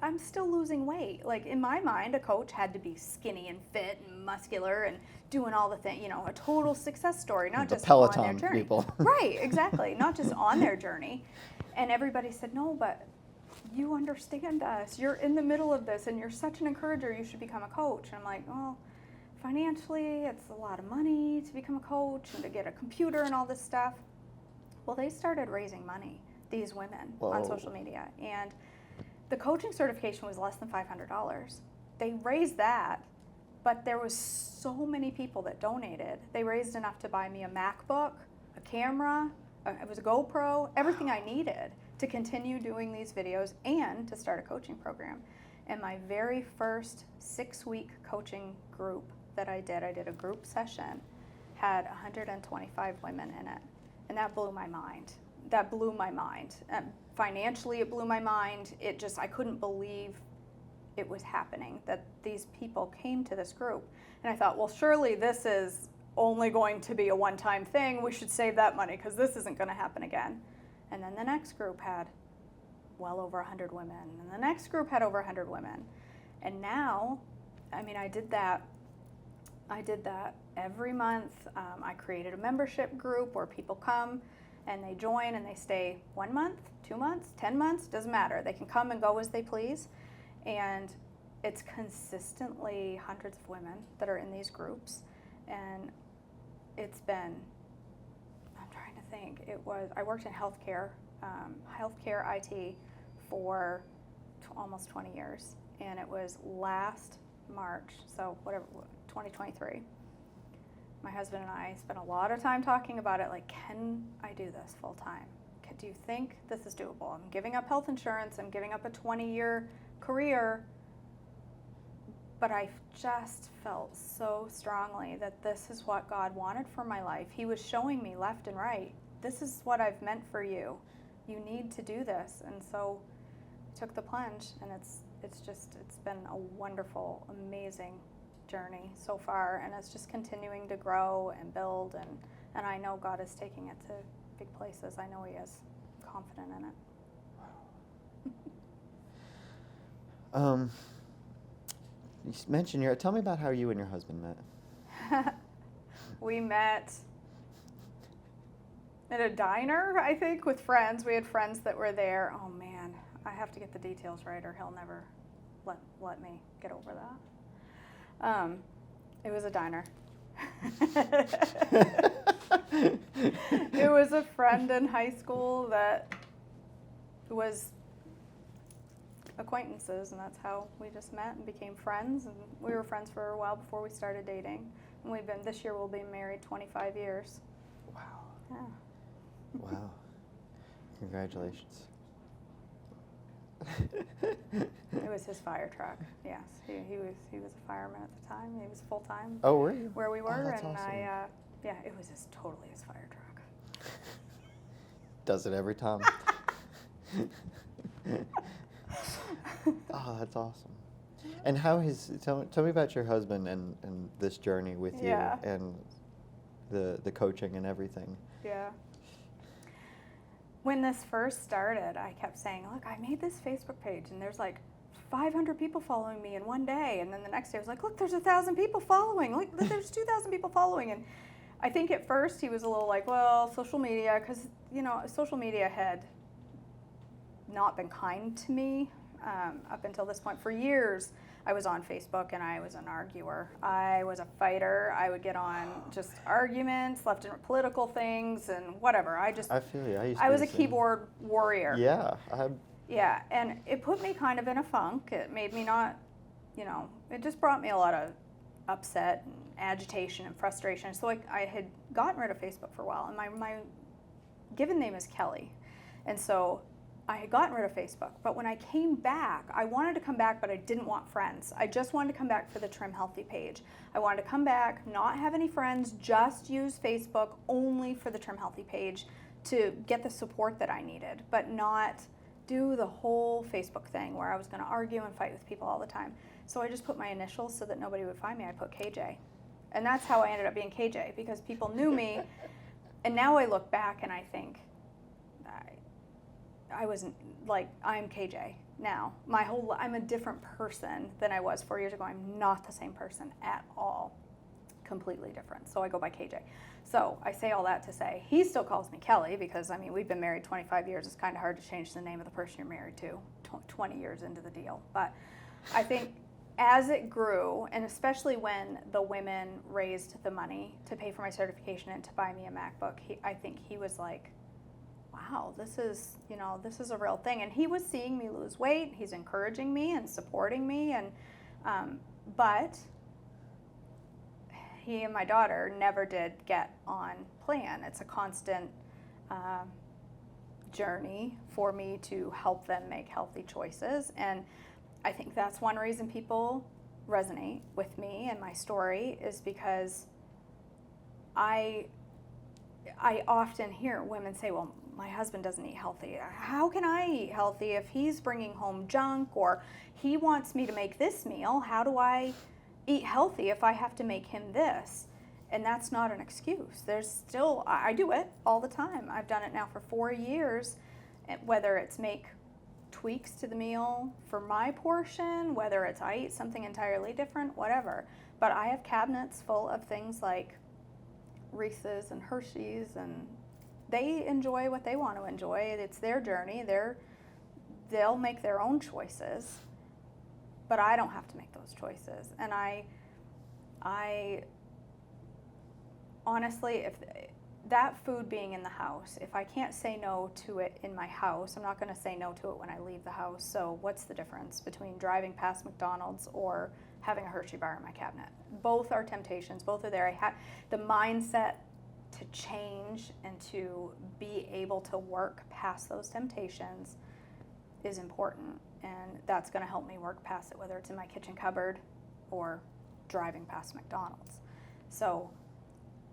I'm still losing weight. Like, in my mind, a coach had to be skinny and fit and muscular and doing all the things, a total success story, not the just Peloton on their journey. people. Right, exactly. Not just on their journey. And everybody said, no, but you understand us. You're in the middle of this, and you're such an encourager. You should become a coach. And I'm like, well, financially, it's a lot of money to become a coach and to get a computer and all this stuff. Well, they started raising money, these women, on social media. And the coaching certification was less than $500. They raised that, but there was so many people that donated. They raised enough to buy me a MacBook, a camera, it was a GoPro, everything I needed to continue doing these videos and to start a coaching program. And my very first 6-week coaching group that I did a group session, had 125 women in it. And that blew my mind. Financially, it blew my mind. I couldn't believe it was happening, that these people came to this group. And I thought, well, surely this is only going to be a one-time thing. We should save that money, because this isn't going to happen again. And then the next group had well over 100 women. And the next group had over 100 women. And now, I did that every month. I created a membership group where people come and they join and they stay 1 month, 2 months, 10 months, doesn't matter. They can come and go as they please. And it's consistently hundreds of women that are in these groups. And it's been, I'm trying to think, I worked in healthcare IT for almost 20 years. And it was last March, so 2023. My husband and I spent a lot of time talking about it, like, can I do this full time? Do you think this is doable? I'm giving up health insurance, I'm giving up a 20-year career, but I just felt so strongly that this is what God wanted for my life. He was showing me left and right, this is what I've meant for you. You need to do this. And so I took the plunge, and it's been a wonderful, amazing journey so far, and it's just continuing to grow and build, and And I know God is taking it to big places. I know He is. I'm confident in it. You mentioned tell me about how you and your husband met. We met at a diner, I think, with friends. We had friends that were there. Oh man, I have to get the details right or he'll never let me get over that. It was a diner. It was a friend in high school that was acquaintances, and that's how we just met and became friends. And we were friends for a while before we started dating. And this year we'll be married 25 years. Wow. Yeah. Wow. Congratulations. It was his fire truck. Yes, he was a fireman at the time. He was full time. Oh, were you? Where we were, that's and awesome. it was totally his fire truck. Does it every time? Oh, that's awesome. And how tell me about your husband and this journey with you Yeah. and the coaching and everything. Yeah. When this first started, I kept saying, look, I made this Facebook page and there's like 500 people following me in one day. And then the next day I was like, look, there's 1,000 people following. Look, there's 2,000 people following. And I think at first he was a little like, well, social media, because, social media had not been kind to me up until this point. For years, I was on Facebook and I was an arguer. I was a fighter. I would get on just arguments, left and political things, and whatever. I feel you. I was a keyboard warrior. Yeah. Yeah, and it put me kind of in a funk. It made me not, it just brought me a lot of upset and agitation and frustration. So I had gotten rid of Facebook for a while, and my given name is Kelly. And so I had gotten rid of Facebook, but when I came back, I wanted to come back, but I didn't want friends. I just wanted to come back for the Trim Healthy page. I wanted to come back, not have any friends, just use Facebook only for the Trim Healthy page to get the support that I needed, but not do the whole Facebook thing where I was going to argue and fight with people all the time. So I just put my initials so that nobody would find me. I put KJ. And that's how I ended up being KJ, because people knew me. And now I look back and I think, I was like, I'm KJ now. I'm a different person than I was 4 years ago. I'm not the same person at all. Completely different. So I go by KJ. So I say all that to say, he still calls me Kelly because, we've been married 25 years. It's kind of hard to change the name of the person you're married to 20 years into the deal. But I think as it grew, and especially when the women raised the money to pay for my certification and to buy me a MacBook, I think he was like, wow, this is a real thing. And he was seeing me lose weight. He's encouraging me and supporting me. And but he and my daughter never did get on plan. It's a constant journey for me to help them make healthy choices. And I think that's one reason people resonate with me and my story, is because I often hear women say, well, my husband doesn't eat healthy. How can I eat healthy if he's bringing home junk, or he wants me to make this meal? How do I eat healthy if I have to make him this? And that's not an excuse. I do it all the time. I've done it now for 4 years, whether it's make tweaks to the meal for my portion, whether it's I eat something entirely different, whatever. But I have cabinets full of things like Reese's and Hershey's, and they enjoy what they want to enjoy. It's their journey. They'll make their own choices, but I don't have to make those choices. And I honestly, if that food being in the house, if I can't say no to it in my house, I'm not going to say no to it when I leave the house. So what's the difference between driving past McDonald's or having a Hershey bar in my cabinet? Both are temptations. Both are there. I have the mindset to change and to be able to work past those temptations is important, and that's going to help me work past it, whether it's in my kitchen cupboard or driving past McDonald's. So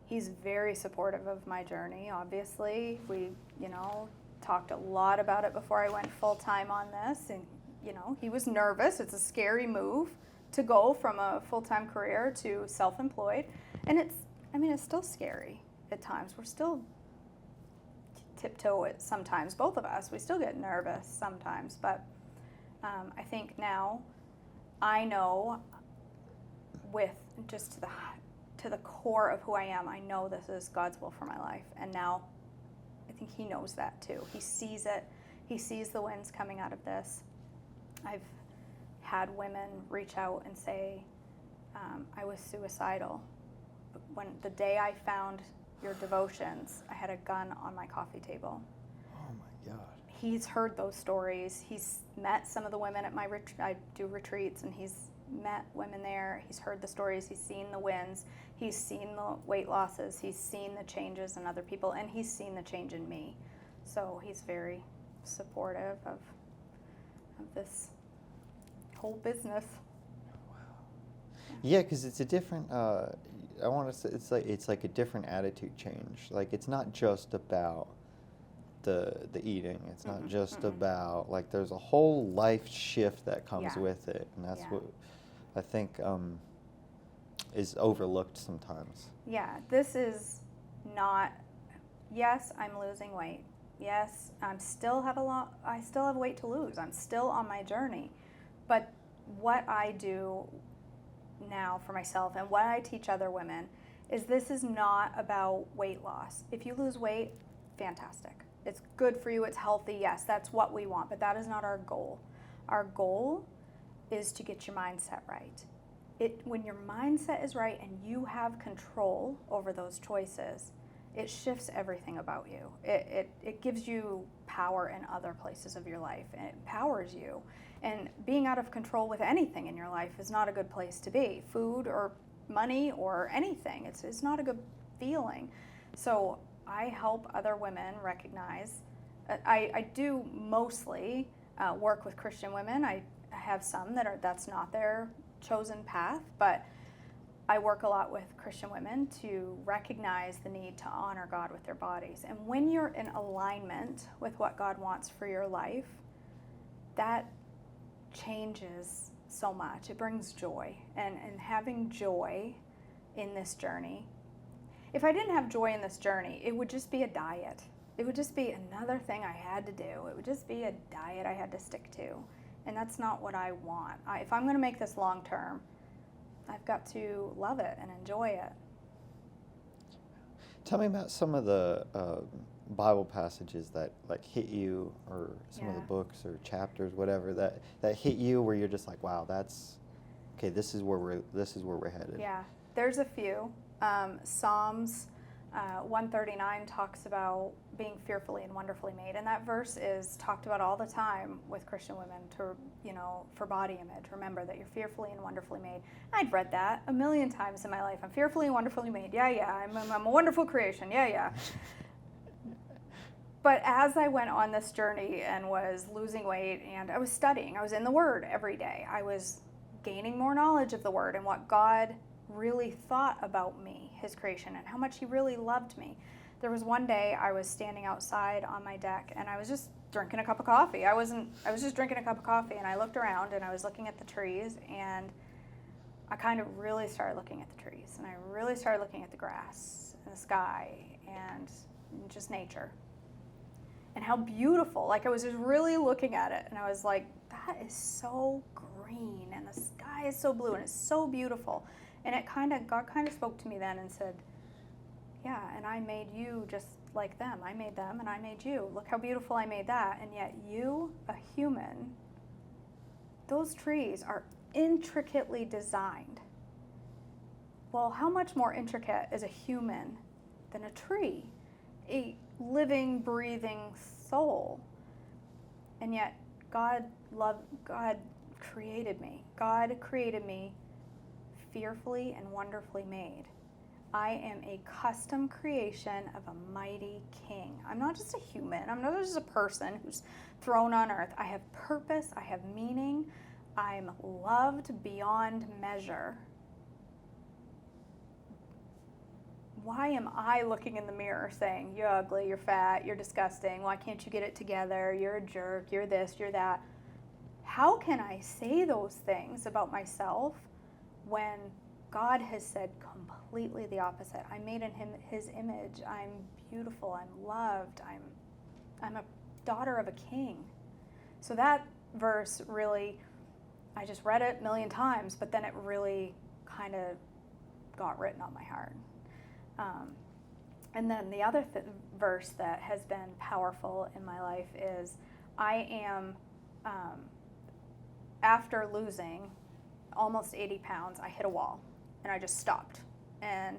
he's very supportive of my journey. Obviously, we talked a lot about it before I went full-time on this, and he was nervous. It's a scary move to go from a full-time career to self-employed, and it's still scary. at times. We're still tiptoe it sometimes, both of us. We still get nervous sometimes, but I think now I know with just to the core of who I am, I know this is God's will for my life. And now I think he knows that too. He sees it. He sees the winds coming out of this. I've had women reach out and say, I was suicidal. When the day I found your devotions, I had a gun on my coffee table. Oh my God. He's heard those stories. He's met some of the women at my I do retreats, and he's met women there. He's heard the stories. He's seen the wins. He's seen the weight losses. He's seen the changes in other people, and he's seen the change in me. So he's very supportive of this whole business. Yeah, because it's a different. I want to say it's like a different attitude change. Like it's not just about the eating. It's not just about like there's a whole life shift that comes with it, and that's what I think is overlooked sometimes. Yeah, this is not. Yes, I'm losing weight. Yes, I still have weight to lose. I'm still on my journey, but what I do now for myself and what I teach other women is this is not about weight loss. If you lose weight, fantastic. It's good for you, it's healthy, yes, that's what we want, but that is not our goal. Our goal is to get your mindset right. When your mindset is right and you have control over those choices, it shifts everything about you. It gives you power in other places of your life, and it empowers you. And being out of control with anything in your life is not a good place to be. Food or money or anything, it's not a good feeling. So I help other women recognize, I do mostly work with Christian women. I have some that's not their chosen path, but I work a lot with Christian women to recognize the need to honor God with their bodies. And when you're in alignment with what God wants for your life, that changes so much. It brings joy. And having joy in this journey, if I didn't have joy in this journey, it would just be a diet. It would just be another thing I had to do. It would just be a diet I had to stick to. And that's not what I want. If I'm going to make this long term, I've got to love it and enjoy it. Tell me about some of the Bible passages that like hit you, or some of the books or chapters, whatever that hit you, where you're just like, wow, that's okay. This is where we're headed. Yeah, there's a few. Psalms 139 talks about being fearfully and wonderfully made, and that verse is talked about all the time with Christian women for body image. Remember that you're fearfully and wonderfully made. I'd read that a million times in my life. I'm fearfully and wonderfully made. Yeah. I'm a wonderful creation. Yeah. But as I went on this journey and was losing weight, and I was studying, I was in the Word every day. I was gaining more knowledge of the Word and what God really thought about me, His creation, and how much He really loved me. There was one day I was standing outside on my deck, and I was just drinking a cup of coffee. I was just drinking a cup of coffee, and I looked around, and I was looking at the trees, and I kind of really started looking at the trees, and I really started looking at the grass and the sky and just nature. And how beautiful, like I was just really looking at it, and I was like, that is so green, and the sky is so blue, and it's so beautiful. And God kind of spoke to me then and said, yeah, and I made you just like them. I made them, and I made you. Look how beautiful I made that. And yet you, a human, those trees are intricately designed. Well, how much more intricate is a human than a tree? A living, breathing soul. And yet God created me. God created me fearfully and wonderfully made. I am a custom creation of a mighty king. I'm not just a human. I'm not just a person who's thrown on earth. I have purpose. I have meaning. I'm loved beyond measure. Why am I looking in the mirror saying, you're ugly, you're fat, you're disgusting, why can't you get it together, you're a jerk, you're this, you're that? How can I say those things about myself when God has said completely the opposite. I'm made in his image. I'm beautiful. I'm loved. I'm a daughter of a king. So that verse really, I just read it a million times, but then it really kind of got written on my heart. And then the other verse that has been powerful in my life is, I am, after losing almost 80 pounds, I hit a wall and I just stopped. And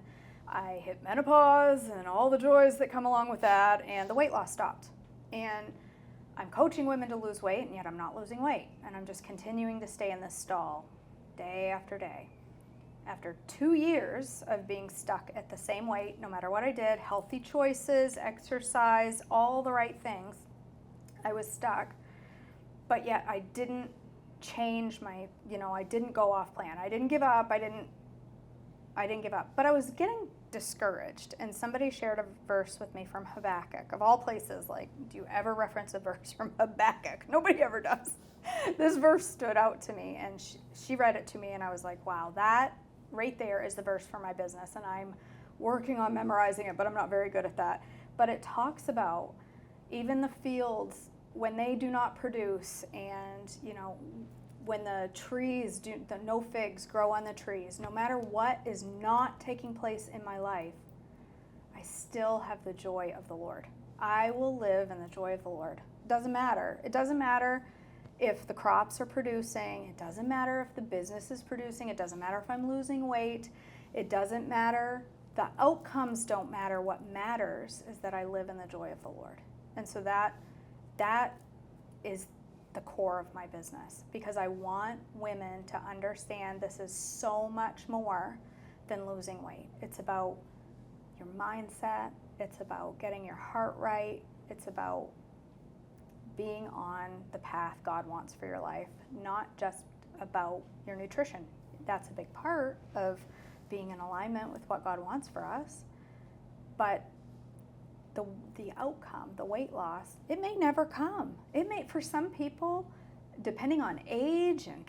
I hit menopause and all the joys that come along with that, and the weight loss stopped. And I'm coaching women to lose weight, and yet I'm not losing weight. And I'm just continuing to stay in this stall day after day. After 2 years of being stuck at the same weight, no matter what I did, healthy choices, exercise, all the right things, I was stuck. But yet I didn't change my, I didn't go off plan. I didn't give up. I didn't give up. But I was getting discouraged. And somebody shared a verse with me from Habakkuk. Of all places, like, do you ever reference a verse from Habakkuk? Nobody ever does. This verse stood out to me, and she read it to me, and I was like, wow, that right there is the verse for my business, and I'm working on memorizing it, but I'm not very good at that. But it talks about even the fields, when they do not produce, and when the trees the no figs grow on the trees, no matter what is not taking place in my life, I still have the joy of the Lord. I will live in the joy of the Lord. It doesn't matter. It doesn't matter if the crops are producing. It doesn't matter if the business is producing. It doesn't matter if I'm losing weight. It doesn't matter. The outcomes don't matter. What matters is that I live in the joy of the Lord. And so that is the core of my business, because I want women to understand this is so much more than losing weight. It's about your mindset. It's about getting your heart right. It's about being on the path God wants for your life, not just about your nutrition. That's a big part of being in alignment with what God wants for us. But the outcome, the weight loss, it may never come. It may, for some people, depending on age and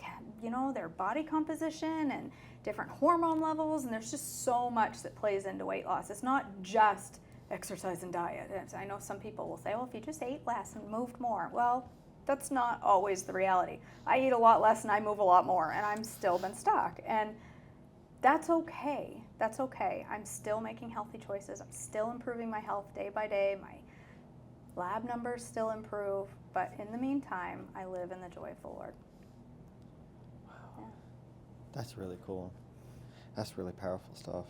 their body composition and different hormone levels, and there's just so much that plays into weight loss. It's not just exercise and diet. I know some people will say, well, if you just ate less and moved more. Well, that's not always the reality. I eat a lot less and I move a lot more, and I'm still been stuck. And that's okay. That's okay. I'm still making healthy choices. I'm still improving my health day by day. My lab numbers still improve. But in the meantime, I live in the joy of the Lord. Wow. Yeah. That's really cool. That's really powerful stuff.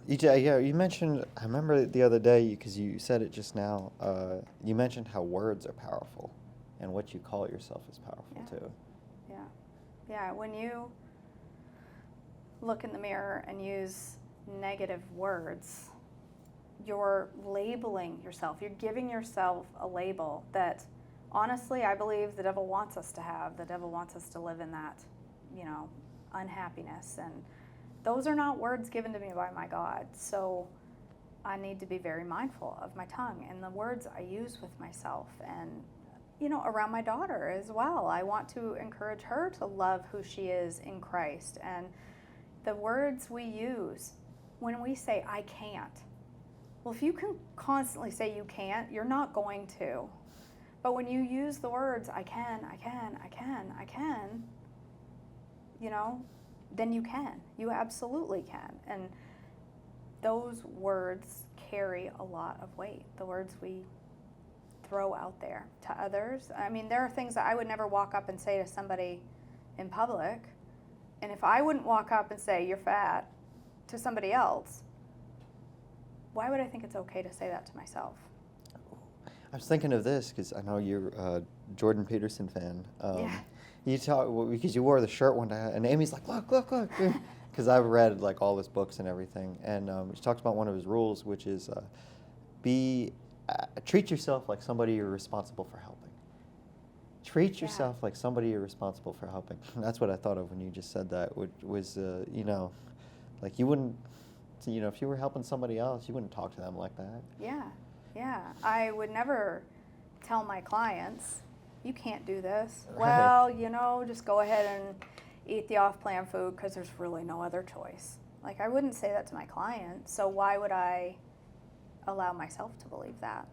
You mentioned, I remember the other day, because you said it just now, you mentioned how words are powerful, and what you call yourself is powerful too. Yeah, when you look in the mirror and use negative words, you're labeling yourself. You're giving yourself a label that, honestly, I believe the devil wants us to have. The devil wants us to live in that, unhappiness. And those are not words given to me by my God. So I need to be very mindful of my tongue and the words I use with myself, and around my daughter as well. I want to encourage her to love who she is in Christ. And the words we use when we say, I can't. Well, if you can constantly say you can't, you're not going to. But when you use the words, I can, then you can. You absolutely can. And those words carry a lot of weight. The words we throw out there to others. I mean, there are things that I would never walk up and say to somebody in public. And if I wouldn't walk up and say, you're fat, to somebody else, why would I think it's okay to say that to myself? I was thinking of this because I know you're a Jordan Peterson fan. You talk because you wore the shirt one day, and Amy's like, look, because I've read like all his books and everything, and she talks about one of his rules, which is treat yourself like somebody you're responsible for helping. Treat yourself like somebody you're responsible for helping. And that's what I thought of when you just said that, which was, like you wouldn't, if you were helping somebody else, you wouldn't talk to them like that. Yeah. I would never tell my clients, you can't do this. Right. Well, you know, just go ahead and eat the off-plan food because there's really no other choice. Like, I wouldn't say that to my client, so why would I allow myself to believe that?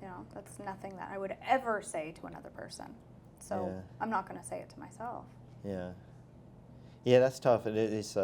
You know, that's nothing that I would ever say to another person. So Yeah. I'm not going to say it to myself. Yeah. Yeah, that's tough. It is,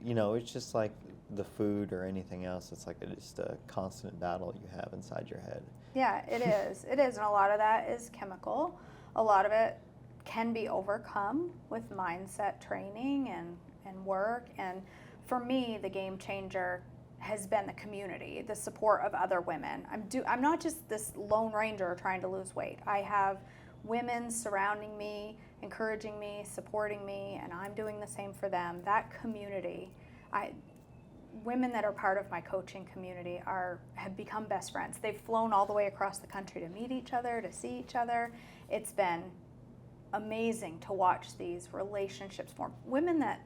you know, it's just like the food or anything else. It's like just a constant battle you have inside your head. Yeah, it is. It is. And a lot of that is chemical. A lot of it can be overcome with mindset training and work. And for me, the game changer has been the community, the support of other women. I'm not just this lone ranger trying to lose weight. I have women surrounding me, encouraging me, supporting me, and I'm doing the same for them. That community, women that are part of my coaching community have become best friends. They've flown all the way across the country to meet each other, to see each other. It's been amazing to watch these relationships form. Women that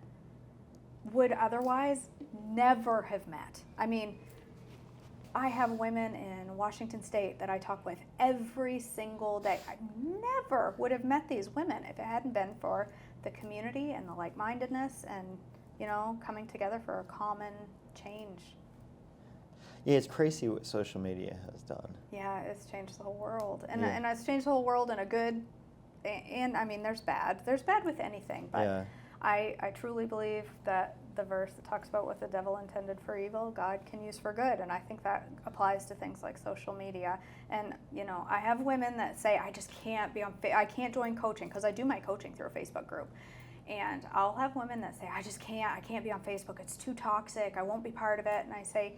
would otherwise never have met. I mean, I have women in Washington State that I talk with every single day. I never would have met these women if it hadn't been for the community and the like-mindedness and, you know, coming together for a common change. Yeah, it's crazy what social media has done. Yeah, it's changed the whole world. And, Yeah. and it's changed the whole world in a good, and I mean, there's bad. There's bad with anything, but Yeah. I truly believe that the verse that talks about what the devil intended for evil, God can use for good. And I think that applies to things like social media. And, you know, I have women that say, I just can't be on, I can't join coaching because I do my coaching through a Facebook group. And I'll have women that say, I can't be on Facebook. It's too toxic. I won't be part of it. And I say,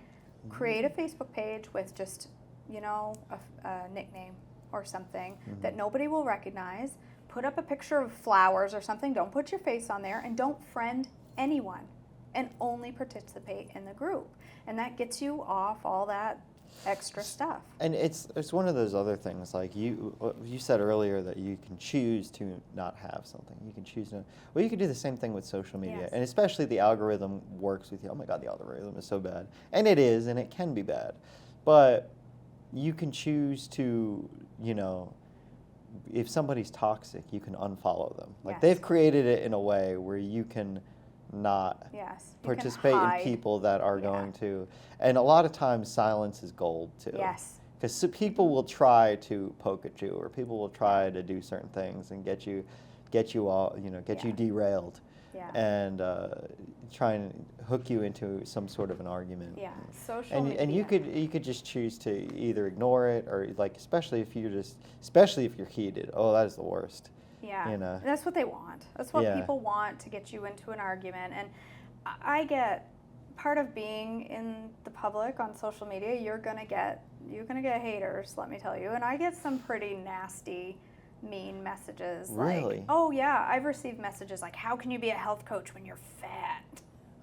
create a Facebook page with just, you know, a nickname or something that nobody will recognize. Put up a picture of flowers or something. Don't put your face on there, and don't friend anyone, and only participate in the group. And that gets you off all that extra stuff. And it's one of those other things, like you said earlier that you can choose to not have something. You can choose to, well, you can do the same thing with social media. Yes. And especially the algorithm works with you. Oh my God, the algorithm is so bad. And it is, and it can be bad. But you can choose to, you know, if somebody's toxic, you can unfollow them. Like, Yes. they've created it in a way where you can not Yes. You can participate in hide. people that are Yeah. going to, and a lot of times silence is gold too. Yes. Because people will try to poke at you, or people will try to do certain things and get you all, you know, get you Yeah. derailed, Yeah. and try and hook you into some sort of an argument. Yeah. Social And media. and you could just choose to either ignore it, or, like, especially if you're heated. Oh, that is the worst. Yeah, you know. that's what they want. That's what Yeah. people want, to get you into an argument. And I get part of being in the public on social media. You're gonna get haters, let me tell you. And I get some pretty nasty, mean messages. Really? Like, oh yeah, I've received messages like, "How can you be a health coach when you're fat?"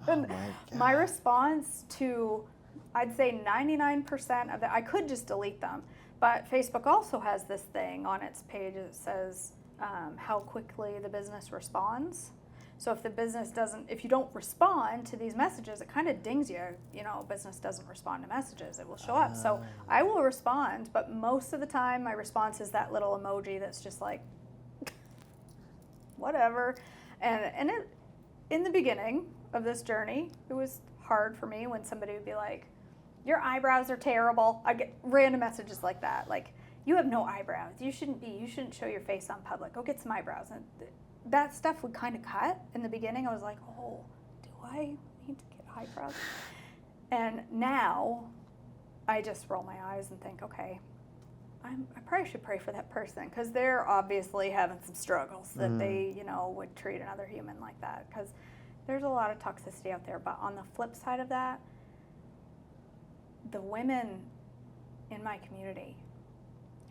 Oh And my my God. response to, I'd say 99% of it, I could just delete them. But Facebook also has this thing on its page that says how quickly the business responds. So if you don't respond to these messages, it kind of dings you. You know, business doesn't respond to messages. It will show up. So I will respond, but most of the time my response is that little emoji that's just like, whatever. And it, in the beginning of this journey, it was hard for me when somebody would be like, your eyebrows are terrible. I get random messages like that. Like, you have no eyebrows. You shouldn't show your face on public. Go get some eyebrows. And that stuff would kind of cut. In the beginning, I was like, oh, do I need to get eyebrows? And now I just roll my eyes and think, okay, I probably should pray for that person, because they're obviously having some struggles that they, you know, would treat another human like that, because there's a lot of toxicity out there. But on the flip side of that, the women in my community,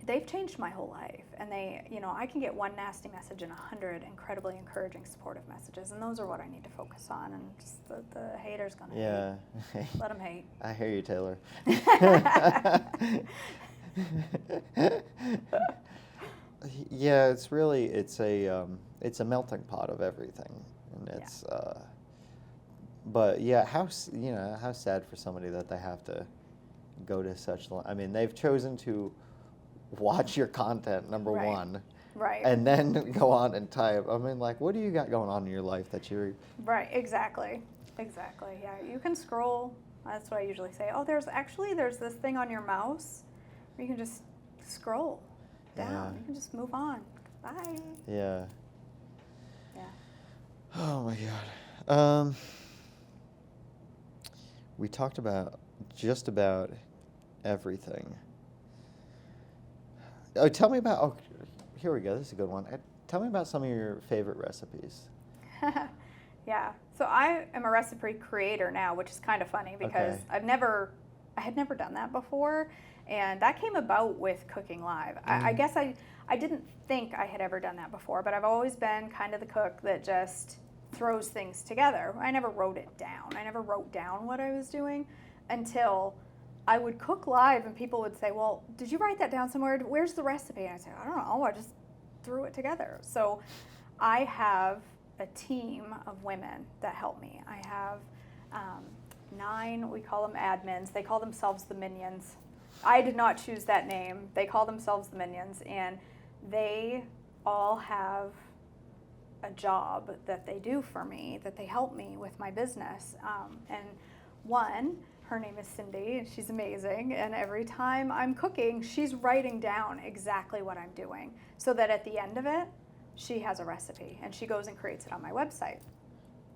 they've changed my whole life. And they, you know, I can get one nasty message and 100 incredibly encouraging, supportive messages, and those are what I need to focus on. And just the haters gonna hate. Let them hate. I hear you, Taylor. Yeah, it's a melting pot of everything, and it's but yeah, how sad for somebody that they have to go to such. I mean, they've chosen to watch your content, number Right. one, Right. and then go on and type. I mean, like, what do you got going on in your life that you're? Right, exactly. Exactly. Yeah, you can scroll. That's what I usually say. Oh, there's this thing on your mouse where you can just scroll down. Yeah. You can just move on. Bye. Yeah. Yeah. Oh my God. We talked about just about everything. Oh, tell me about. Oh, here we go. This is a good one. Tell me about some of your favorite recipes. Yeah. So I am a recipe creator now, which is kind of funny because Okay. I had never done that before, and that came about with Cooking Live. I guess I didn't think I had ever done that before, but I've always been kind of the cook that just throws things together. I never wrote it down. I never wrote down what I was doing until I would cook live, and people would say, "Well, did you write that down somewhere? Where's the recipe?" And I'd say, "I don't know. I just threw it together." So I have a team of women that help me. I have 9, we call them admins. They call themselves the Minions. I did not choose that name. They call themselves the Minions, and they all have a job that they do for me, that they help me with my business. And one, her name is Cindy, and she's amazing. And every time I'm cooking, she's writing down exactly what I'm doing so that at the end of it, she has a recipe and she goes and creates it on my website.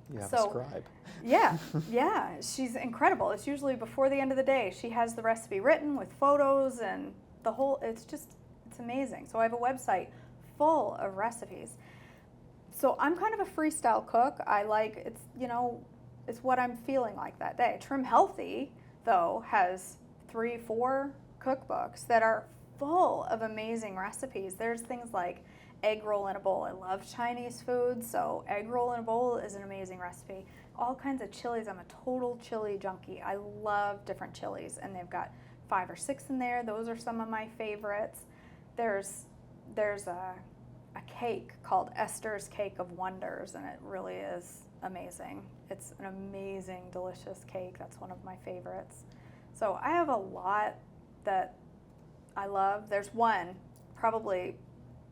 You have So- a scribe. Yeah, yeah, she's incredible. It's usually before the end of the day. She has the recipe written with photos and the whole, it's amazing. So I have a website full of recipes. So I'm kind of a freestyle cook. I like, it's what I'm feeling like that day. Trim Healthy, though, has 3, 4 cookbooks that are full of amazing recipes. There's things like egg roll in a bowl. I love Chinese food, so egg roll in a bowl is an amazing recipe. All kinds of chilies. I'm a total chili junkie. I love different chilies, and they've got 5 or 6 in there. Those are some of my favorites. There's a cake called Esther's Cake of Wonders, and it really is amazing. It's an amazing, delicious cake. That's one of my favorites. So I have a lot that I love. There's one, probably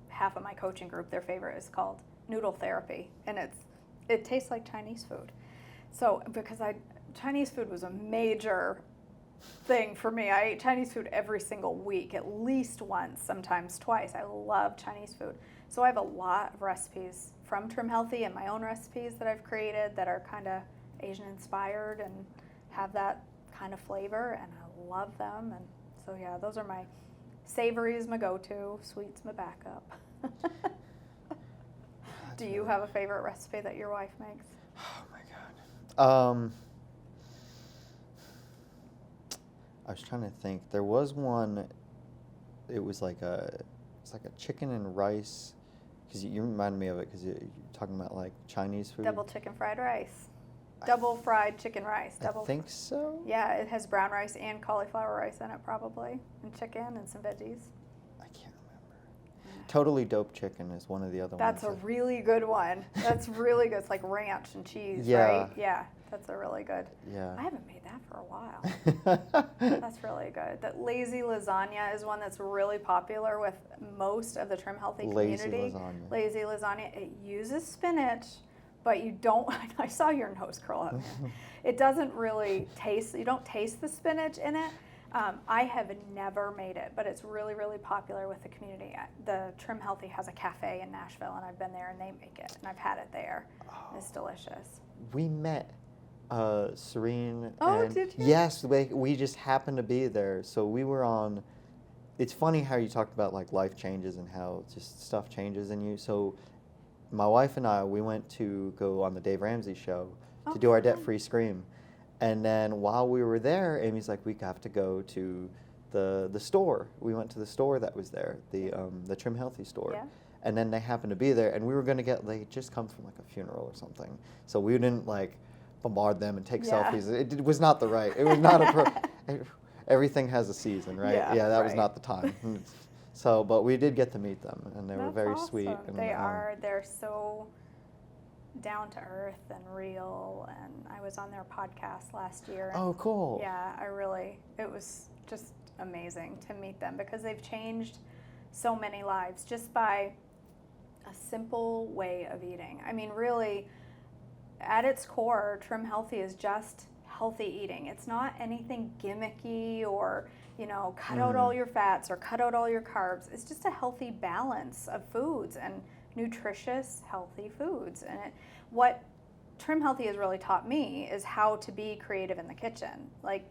half of my coaching group, their favorite is called Noodle Therapy, and it tastes like Chinese food. So because Chinese food was a major thing for me. I ate Chinese food every single week, at least once, sometimes twice. I love Chinese food. So I have a lot of recipes from Trim Healthy and my own recipes that I've created that are kind of Asian inspired and have that kind of flavor, and I love them. And so yeah, those are my savories, my go-to, sweets, my backup. Do you have a favorite recipe that your wife makes? Oh my God. I was trying to think. There was one. It was like it's like a chicken and rice. Because you reminded me of it because you're talking about like Chinese food. Double chicken fried rice. Double fried chicken rice. I think so. Yeah, it has brown rice and cauliflower rice in it probably, and chicken and some veggies. I can't remember. Totally Dope Chicken is one of the other That's a ones. really good one. That's really good. It's like ranch and cheese, Yeah. right? Yeah, that's a really good. Yeah. I haven't made that for a while. That's really good. That lazy lasagna is one that's really popular with most of the Trim Healthy Lazy community. lasagna. Lazy lasagna. It uses spinach, but you don't. I saw your nose curl up. It doesn't really taste. You don't taste the spinach in it. I have never made it, but it's really, really popular with the community. The Trim Healthy has a cafe in Nashville, and I've been there, and they make it, and I've had it there. Oh. It's delicious. We met Serene. Oh, and did you? Yes, we just happened to be there. So we were on. It's funny how you talked about like life changes and how just stuff changes in you. So my wife and I, we went to go on the Dave Ramsey show to do our fun. debt-free scream. And then while we were there, Amy's like, we have to go to the store. We went to the store that was there, the Trim Healthy store. Yeah. And then they happened to be there, and we were going to they had just come from like a funeral or something. So we didn't like bombard them and take Yeah. selfies. It was not it was not everything has a season, right? Yeah, that was right. not the time. So, but we did get to meet them, and they were That's very awesome. sweet. And, They're so down to earth and real, and I was on their podcast last year. And Oh, cool. Yeah, it was just amazing to meet them because they've changed so many lives just by a simple way of eating. I mean, really, at its core, Trim Healthy is just healthy eating. It's not anything gimmicky or, cut out all your fats or cut out all your carbs. It's just a healthy balance of foods and nutritious, healthy foods. And what Trim Healthy has really taught me is how to be creative in the kitchen. Like,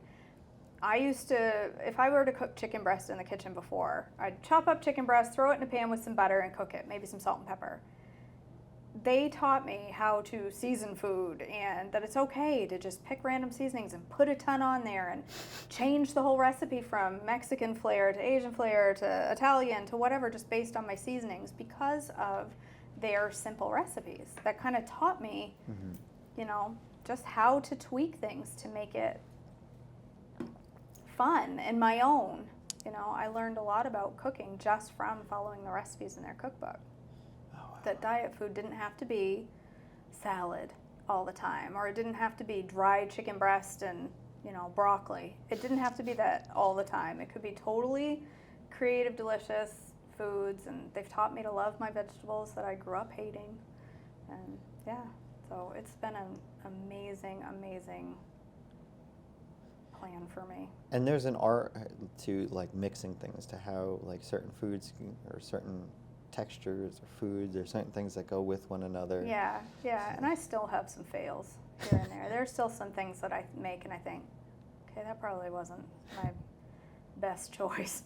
I used to, if I were to cook chicken breast in the kitchen before, I'd chop up chicken breast, throw it in a pan with some butter and cook it, maybe some salt and pepper. They taught me how to season food and that it's okay to just pick random seasonings and put a ton on there and change the whole recipe from Mexican flair to Asian flair to Italian to whatever, just based on my seasonings because of their simple recipes. That kind of taught me, just how to tweak things to make it fun and my own. I learned a lot about cooking just from following the recipes in their cookbook. That diet food didn't have to be salad all the time, or it didn't have to be dried chicken breast and, broccoli. It didn't have to be that all the time. It could be totally creative, delicious foods, and they've taught me to love my vegetables that I grew up hating. And yeah, so it's been an amazing, amazing plan for me. And there's an art to like mixing things, to how like certain foods or certain textures or foods or certain things that go with one another. Yeah, and I still have some fails here and there. There's still some things that I make and I think, okay, that probably wasn't my best choice.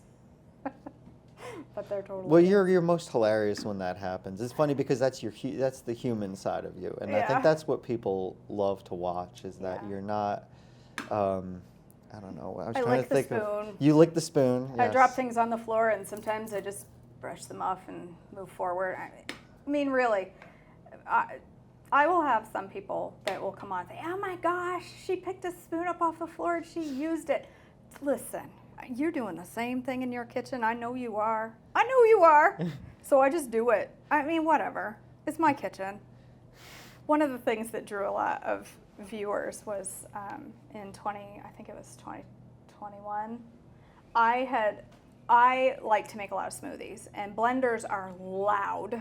But they're totally. Well, you're most hilarious when that happens. It's funny because that's that's the human side of you, and I think that's what people love to watch. Is that you're not. I don't know. I was trying to think of. You lick the spoon. I Yes. drop things on the floor, and sometimes I just brush them off and move forward. I mean, really, I will have some people that will come on and say, "Oh my gosh, she picked a spoon up off the floor and she used it." Listen, you're doing the same thing in your kitchen. I know you are. So I just do it. I mean, whatever. It's my kitchen. One of the things that drew a lot of viewers was in 2021. I like to make a lot of smoothies, and blenders are loud.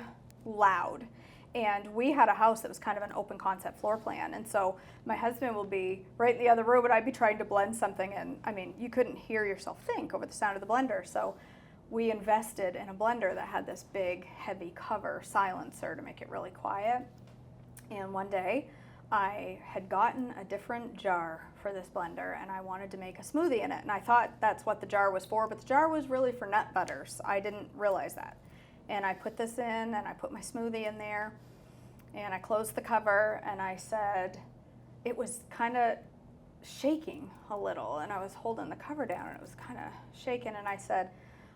And we had a house that was kind of an open concept floor plan, and so my husband will be right in the other room and I'd be trying to blend something, and I mean, you couldn't hear yourself think over the sound of the blender. So we invested in a blender that had this big heavy cover silencer to make it really quiet. And one day I had gotten a different jar for this blender and I wanted to make a smoothie in it, and I thought that's what the jar was for, but the jar was really for nut butters. I didn't realize that. And I put this in and I put my smoothie in there and I closed the cover, and I said, it was kind of shaking a little, and I was holding the cover down and it was kind of shaking, and I said,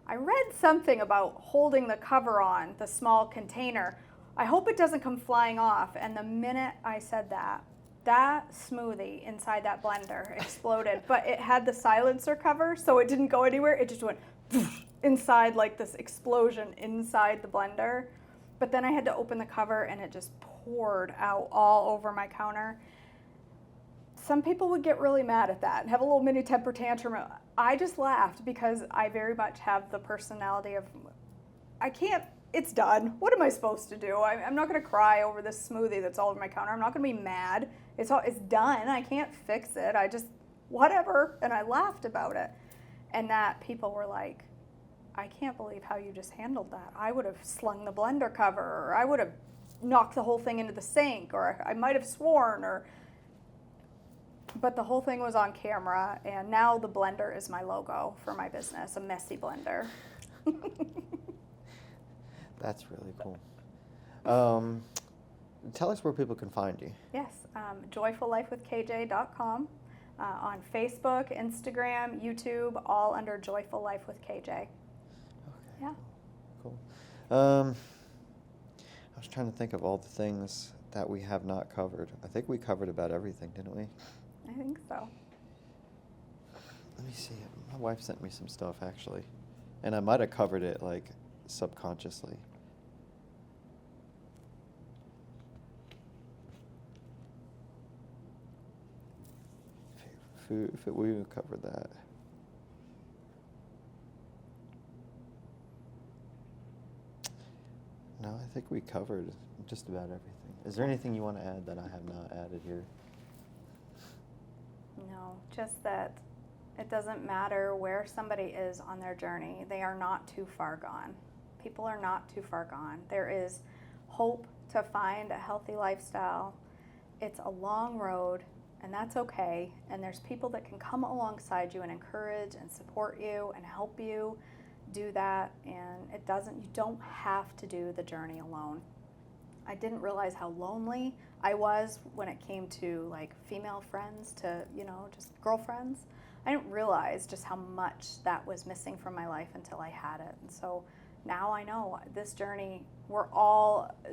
I read something about holding the cover on the small container. I hope it doesn't come flying off. And the minute I said that smoothie inside that blender exploded, but it had the silencer cover, so it didn't go anywhere. It just went inside, like this explosion inside the blender. But then I had to open the cover and it just poured out all over my counter. Some people would get really mad at that and have a little mini temper tantrum. I just laughed because I very much have the personality of, I can't, it's done. What am I supposed to do? I'm not going to cry over this smoothie that's all over my counter. I'm not going to be mad. It's done. I can't fix it. I just, whatever. And I laughed about it. And that people were like, I can't believe how you just handled that. I would have slung the blender cover, or I would have knocked the whole thing into the sink, or I might have sworn, but the whole thing was on camera, and now the blender is my logo for my business, a messy blender. That's really cool. Tell us where people can find you. Yes, joyfullifewithkj.com. On Facebook, Instagram, YouTube, all under Joyful Life with KJ. Okay. Yeah. Cool. I was trying to think of all the things that we have not covered. I think we covered about everything, didn't we? I think so. Let me see. My wife sent me some stuff, actually. And I might have covered it, like, subconsciously. We covered that. No, I think we covered just about everything. Is there anything you want to add that I have not added here? No, just that it doesn't matter where somebody is on their journey. They are not too far gone. People are not too far gone. There is hope to find a healthy lifestyle. It's a long road, and that's okay. And there's people that can come alongside you and encourage and support you and help you do that. And you don't have to do the journey alone. I didn't realize how lonely I was when it came to like female friends to, just girlfriends. I didn't realize just how much that was missing from my life until I had it. And so now I know this journey,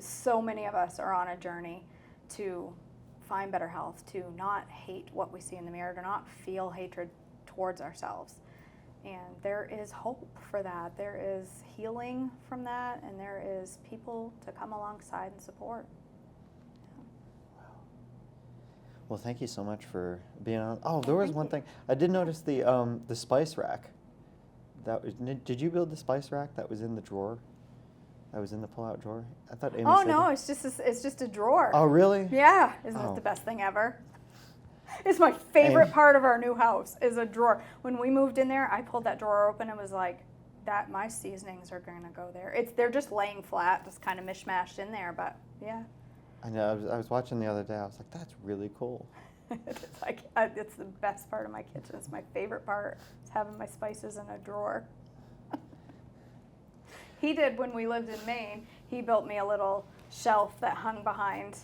so many of us are on a journey to find better health, to not hate what we see in the mirror, to not feel hatred towards ourselves. And there is hope for that. There is healing from that, and there is people to come alongside and support. Wow. Well, thank you so much for being on. Oh, there was one thing. I did notice the spice rack. Did you build the spice rack that was in the drawer? That was in the pull-out drawer? I thought Amy said No, that. it's just a drawer. Oh, really? Yeah, isn't Oh. it the best thing ever? It's my favorite Hey. part of our new house is a drawer. When we moved in there, I pulled that drawer open and was like, "That my seasonings are gonna go there." They're just laying flat, just kind of mishmashed in there, but yeah. I know. I was watching the other day. I was like, that's really cool. It's like it's the best part of my kitchen. It's my favorite part. Is having my spices in a drawer. He did when we lived in Maine. He built me a little shelf that hung behind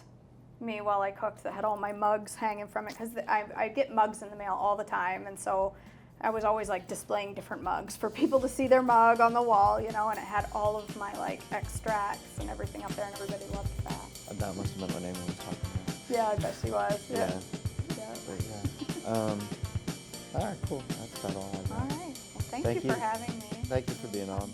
me while I cooked that had all my mugs hanging from it because I get mugs in the mail all the time, and so I was always like displaying different mugs for people to see their mug on the wall, and it had all of my like extracts and everything up there, and everybody loved that. That must have been what Amy was talking about. Yeah, I bet she was. Yeah. Yeah. But yeah. All right, cool. That's about all I got. All right. Well, thank Thank you for you. having me. Thank you for being on.